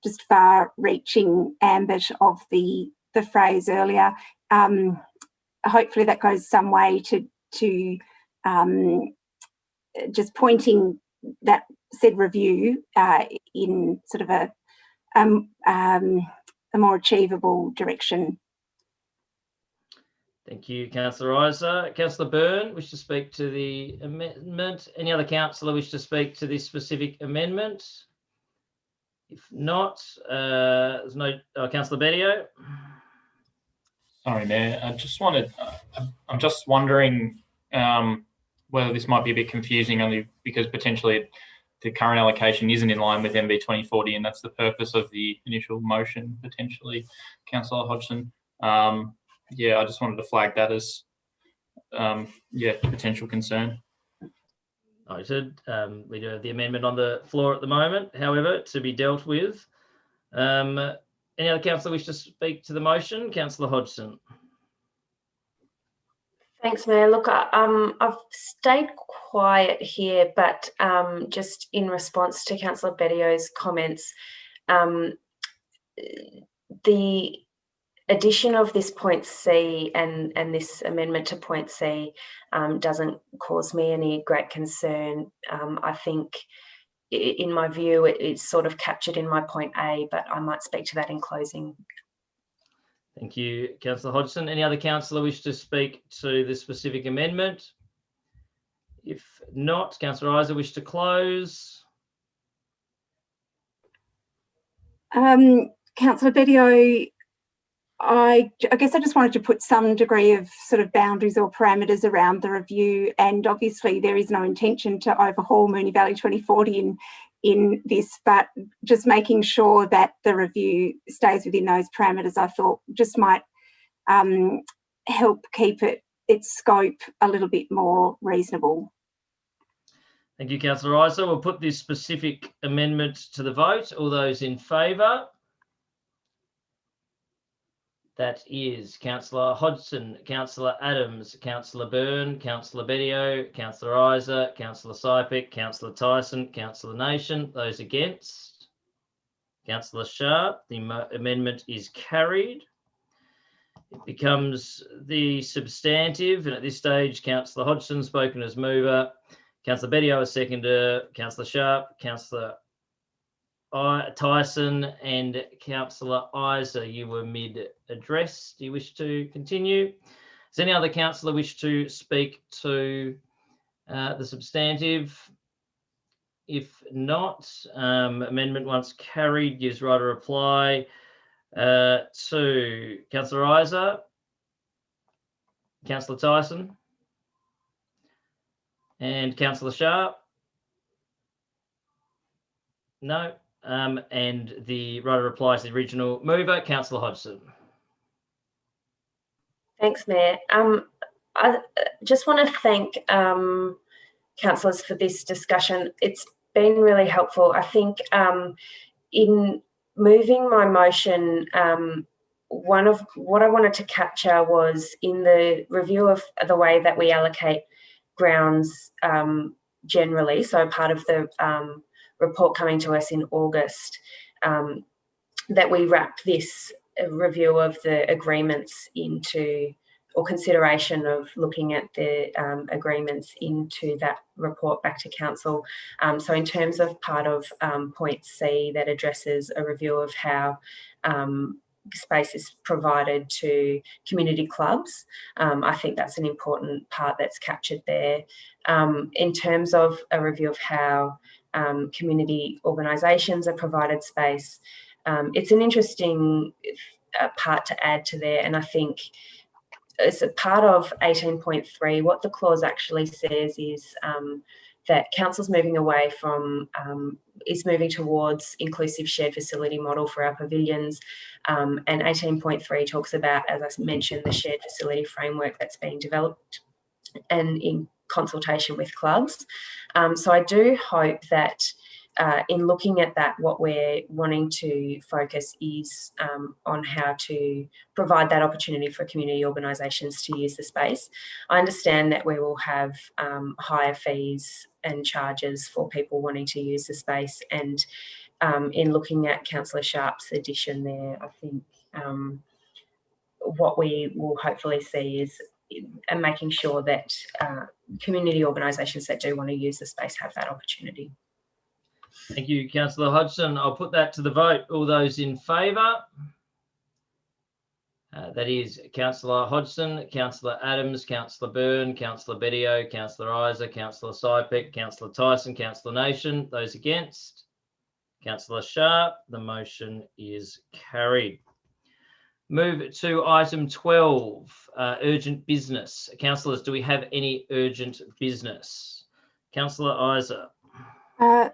just far-reaching ambit of the phrase earlier. Hopefully that goes some way to just pointing that said review in sort of a more achievable direction. Thank you, Councillor Isa. Councillor Byrne, wish to speak to the amendment? Any other councillor wish to speak to this specific amendment? If not, there's no. Councillor Bedio. Sorry, Mayor. I'm just wondering whether this might be a bit confusing, only because potentially the current allocation isn't in line with MB 2040, and that's the purpose of the initial motion, potentially, Councillor Hodgson. Yeah, I just wanted to flag that as, potential concern. Noted. We do have the amendment on the floor at the moment, however, to be dealt with. Any other councillor wish to speak to the motion? Councillor Hodgson. Thanks, Mayor. Look, I've stayed quiet here, but just in response to Councillor Bedio's comments, the addition of this point C and this amendment to point C doesn't cause me any great concern. I think, in my view, it's sort of captured in my point A, but I might speak to that in closing. Thank you, Councillor Hodgson. Any other councillor wish to speak to this specific amendment? If not, Councillor Isa, wish to close? Councillor Bedio, I guess I just wanted to put some degree of sort of boundaries or parameters around the review, and obviously there is no intention to overhaul Moonee Valley 2040 in this, but just making sure that the review stays within those parameters, I thought just might help keep its scope a little bit more reasonable. Thank you, Councillor Isa. We'll put this specific amendment to the vote. All those in favour? That is Councillor Hodgson, Councillor Adams, Councillor Byrne, Councillor Bedio, Councillor Isa, Councillor Sypick, Councillor Tyson, Councillor Nation. Those against? Councillor Sharp. The amendment is carried. It becomes the substantive, and at this stage, Councillor Hodgson spoken as mover, Councillor Bedio as seconder, Councillor Sharp, Councillor Tyson and Councillor Isa, you were mid-address. Do you wish to continue? Does any other councillor wish to speak to the substantive? If not, amendment once carried gives right of reply to Councillor Isa, Councillor Tyson and Councillor Sharp. No. And the right of reply to the original mover, Councillor Hodgson. Thanks, Mayor. I just want to thank councillors for this discussion. It's been really helpful. I think in moving my motion, one of what I wanted to capture was in the review of the way that we allocate grounds generally, so part of the report coming to us in August, that we wrap this review of the agreements into, or consideration of looking at the agreements into that report back to council. So in terms of part of point C that addresses a review of how space is provided to community clubs, I think that's an important part that's captured there. In terms of a review of how community organisations are provided space, it's an interesting part to add to there, and I think as a part of 18.3, what the clause actually says is that council's moving away from, is moving towards inclusive shared facility model for our pavilions. And 18.3 talks about, as I mentioned, the shared facility framework that's being developed and in consultation with clubs. So I do hope that in looking at that, what we're wanting to focus is on how to provide that opportunity for community organisations to use the space. I understand that we will have higher fees and charges for people wanting to use the space, and in looking at Councillor Sharp's addition there, I think what we will hopefully see is making sure that community organisations that do want to use the space have that opportunity. Thank you, Councillor Hodgson. I'll put that to the vote. All those in favour? That is Councillor Hodgson, Councillor Adams, Councillor Byrne, Councillor Bedio, Councillor Isa, Councillor Sypek, Councillor Tyson, Councillor Nation. Those against? Councillor Sharp. The motion is carried. Move to item 12, urgent business. Councillors, do we have any urgent business? Councillor Isa.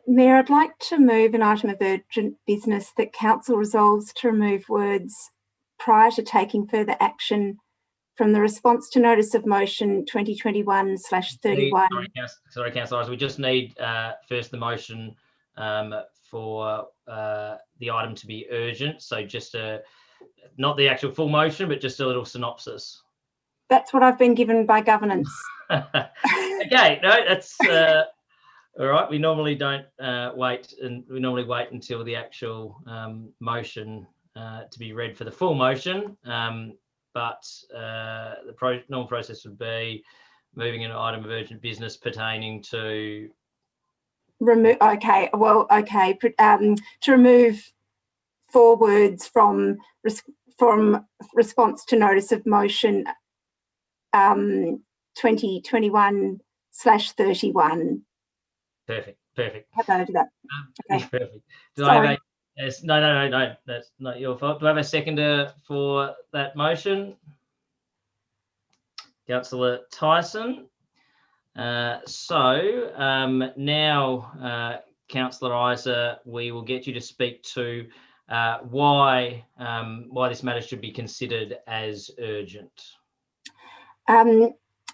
Mayor, I'd like to move an item of urgent business that Council resolves to remove words prior to taking further action from the response to notice of motion 2021/31. Sorry, Councillor Isa, we just need first the motion for the item to be urgent. So just not the actual full motion, but just a little synopsis. That's what I've been given by governance. Okay, no, that's all right. We normally don't wait, and we normally wait until the actual motion to be read for the full motion. But the normal process would be moving an item of urgent business pertaining to remove. Okay, well, okay, to remove 4 words from response to notice of motion 2021/31. Perfect. How about I do that? Okay. Perfect. Sorry. No, that's not your fault. Do I have a seconder for that motion? Councillor Tyson. Now, Councillor Isa, we will get you to speak to why this matter should be considered as urgent.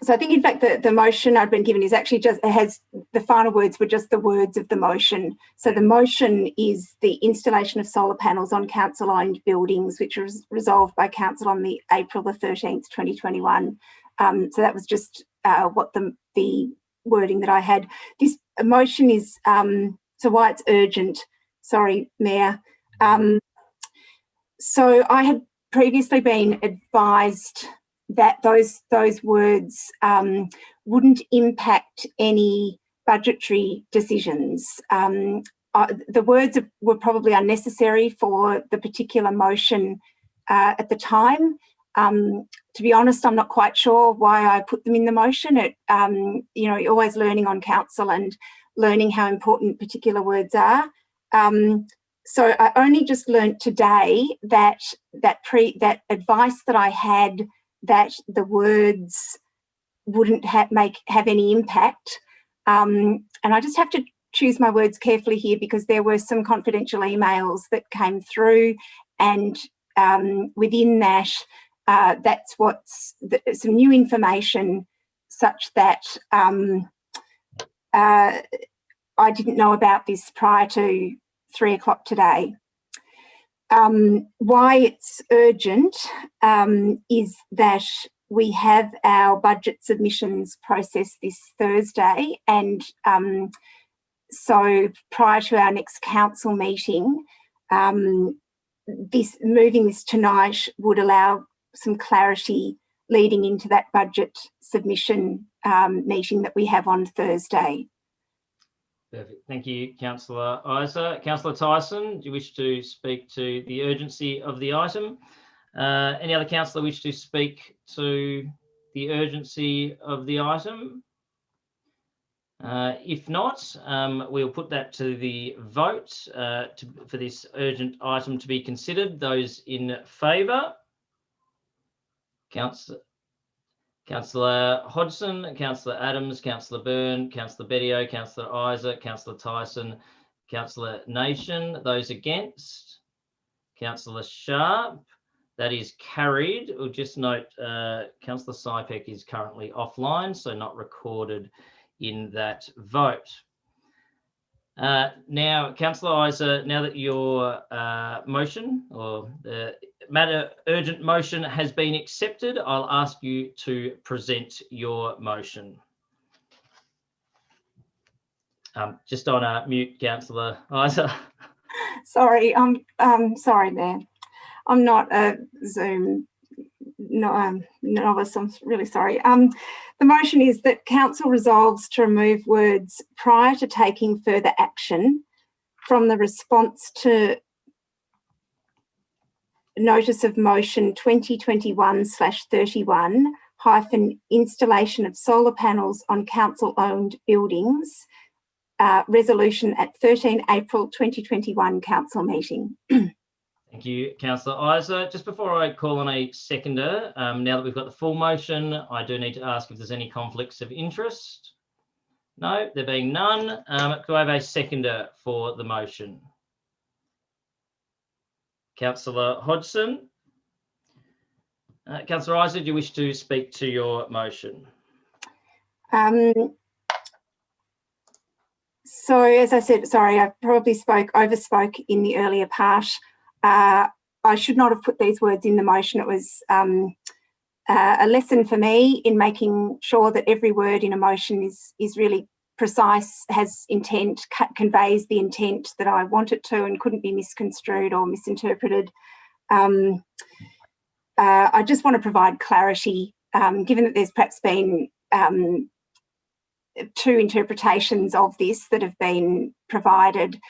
So I think, in fact, the motion I've been given is actually just, it has, the final words were just the words of the motion. So the motion is the installation of solar panels on council-owned buildings, which was resolved by council on the April the 13th, 2021. So that was just what the wording that I had. This motion is, so why it's urgent, sorry, Mayor. So I had previously been advised that those words wouldn't impact any budgetary decisions. The words were probably unnecessary for the particular motion at the time. To be honest, I'm not quite sure why I put them in the motion. You know, you're always learning on council and learning how important particular words are. So I only just learnt today that advice that I had, that the words wouldn't have any impact. And I just have to choose my words carefully here, because there were some confidential emails that came through, and within that, that's what's some new information, such that I didn't know about this prior to 3 o'clock today. Why it's urgent is that we have our budget submissions process this Thursday, and so prior to our next council meeting, moving this tonight would allow some clarity leading into that budget submission meeting that we have on Thursday. Perfect. Thank you, Councillor Isa. Councillor Tyson, do you wish to speak to the urgency of the item? Any other councillor wish to speak to the urgency of the item? If not, we'll put that to the vote for this urgent item to be considered. Those in favour? Councillor Hodgson, Councillor Adams, Councillor Byrne, Councillor Bedio, Councillor Isa, Councillor Tyson, Councillor Nation. Those against? Councillor Sharp. That is carried. We'll just note Councillor Sypek is currently offline, so not recorded in that vote. Now, Councillor Isa, now that your motion or the matter urgent motion has been accepted, I'll ask you to present your motion. Just on mute, Councillor Isa. Sorry, sorry, Mayor. I'm not a Zoom novice. I'm really sorry. The motion is that Council resolves to remove words prior to taking further action from the response to Notice of Motion 2021/31 installation of solar panels on council-owned buildings, resolution at 13 April 2021 council meeting. Thank you, Councillor Isa. Just before I call on a seconder, now that we've got the full motion, I do need to ask if there's any conflicts of interest. No, there being none. Do I have a seconder for the motion? Councillor Hodgson. Councillor Isa, do you wish to speak to your motion? So as I said, sorry, I probably overspoke in the earlier part. I should not have put these words in the motion. It was a lesson for me in making sure that every word in a motion is really precise, has intent, conveys the intent that I want it to, and couldn't be misconstrued or misinterpreted. I just want to provide clarity, given that there's perhaps been two interpretations of this that have been provided.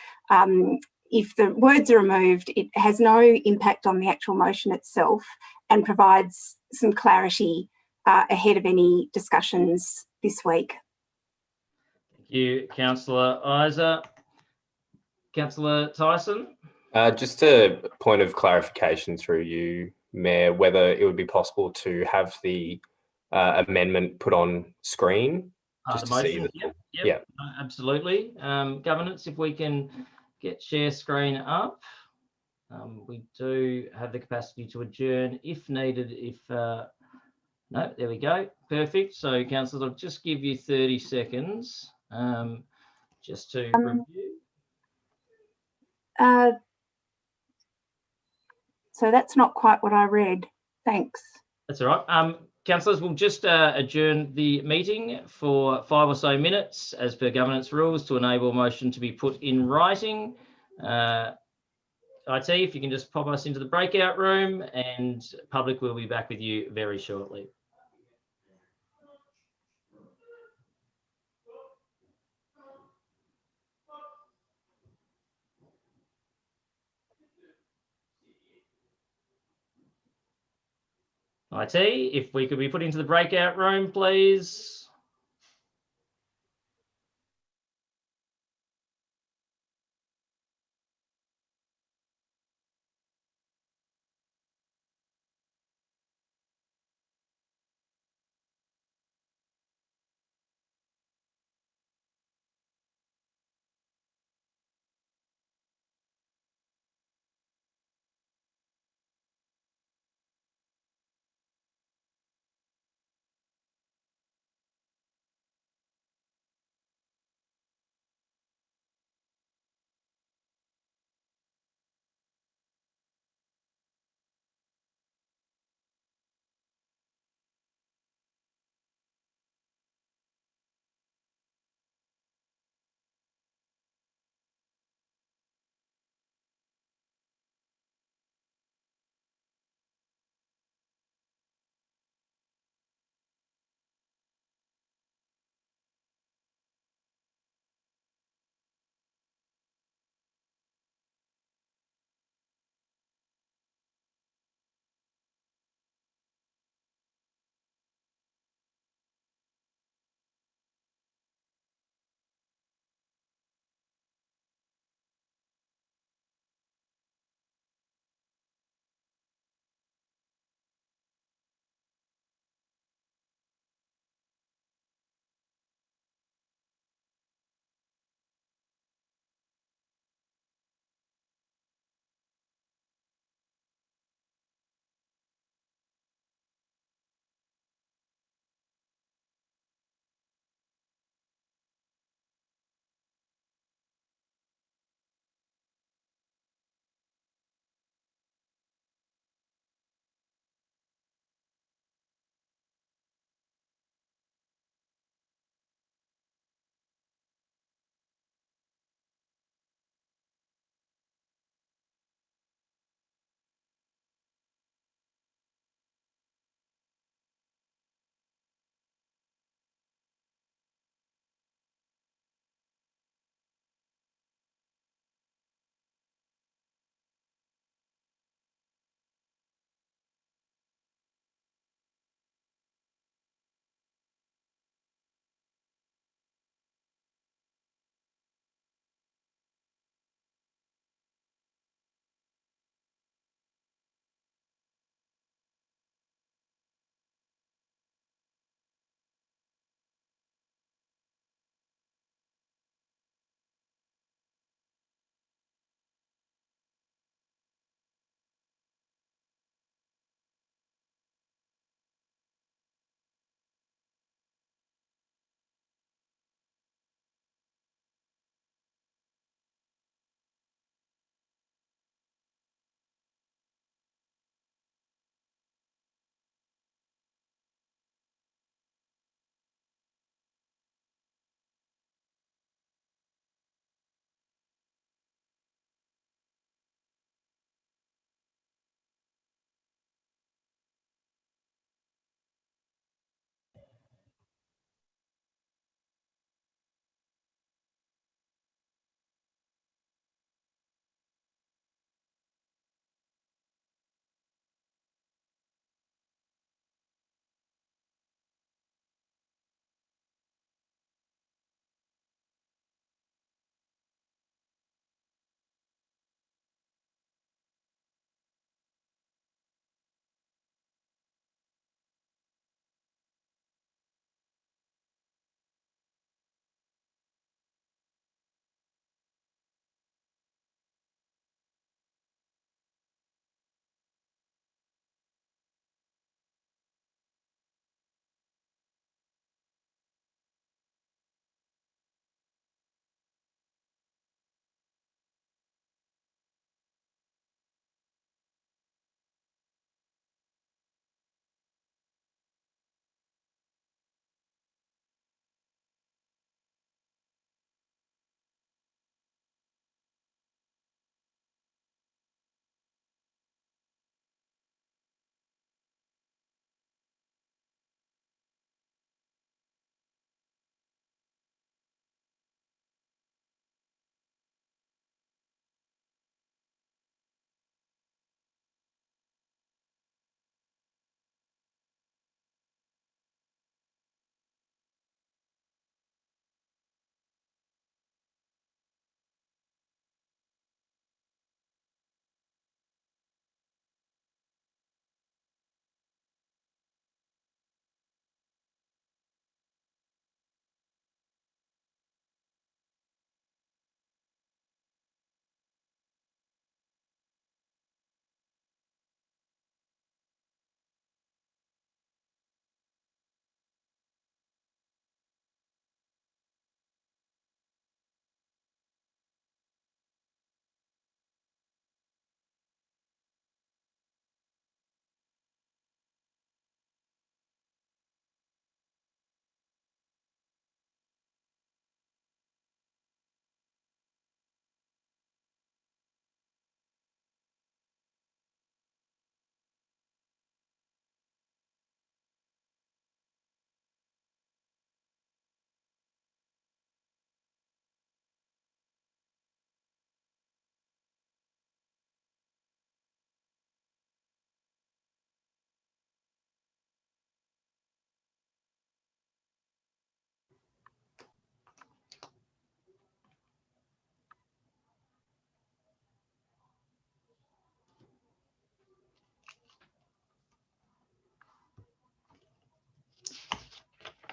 If the words are removed, it has no impact on the actual motion itself and provides some clarity ahead of any discussions this week. Thank you, Councillor Isa. Councillor Tyson. Just a point of clarification through you, Mayor, whether it would be possible to have the amendment put on screen. Just to see the, yep, absolutely. Governance, if we can get share screen up. We do have the capacity to adjourn if needed. No, there we go. Perfect. So, councillors, I'll just give you 30 seconds just to review. So that's not quite what I read. Thanks. That's all right. Councillors, we'll just adjourn the meeting for 5 or so minutes as per governance rules to enable motion to be put in writing. IT, if you can just pop us into the breakout room, and public will be back with you very shortly. IT, if we could be put into the breakout room, please.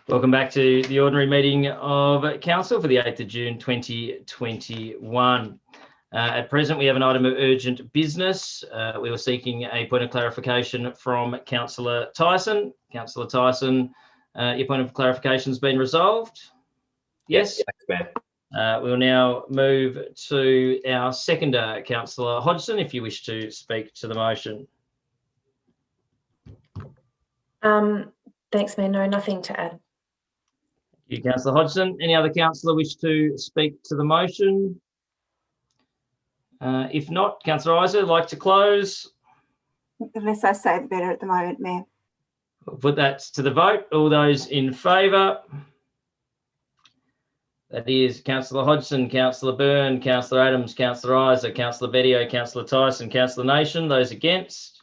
Welcome back to the ordinary meeting of Council for the 8th of June 2021. At present, we have an item of urgent business. We were seeking a point of clarification from Councillor Tyson. Councillor Tyson, your point of clarification has been resolved? Yes. Thanks, Mayor. We'll now move to our seconder, Councillor Hodgson, if you wish to speak to the motion. Thanks, Mayor. No, nothing to add. Thank you, Councillor Hodgson. Any other councillor wish to speak to the motion? If not, Councillor Isa, like to close? The less I say, the better at the moment, Mayor. We'll put that to the vote. All those in favour? That is Councillor Hodgson, Councillor Byrne, Councillor Adams, Councillor Isa, Councillor Bedio, Councillor Tyson, Councillor Nation. Those against?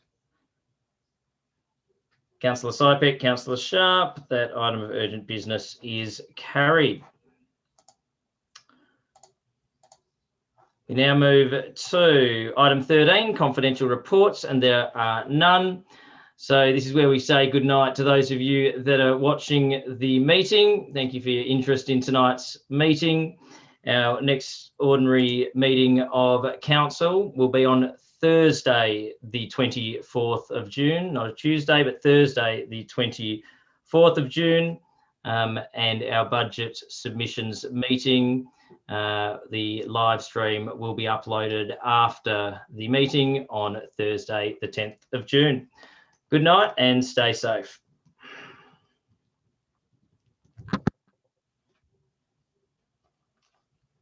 Councillor Sypek, Councillor Sharp. That item of urgent business is carried. We now move to item 13, confidential reports, and there are none. So this is where we say good night to those of you that are watching the meeting. Thank you for your interest in tonight's meeting. Our next ordinary meeting of Council will be on Thursday, the 24th of June, not a Tuesday, but Thursday, the 24th of June, and our budget submissions meeting. The live stream will be uploaded after the meeting on Thursday, the 10th of June. Good night and stay safe.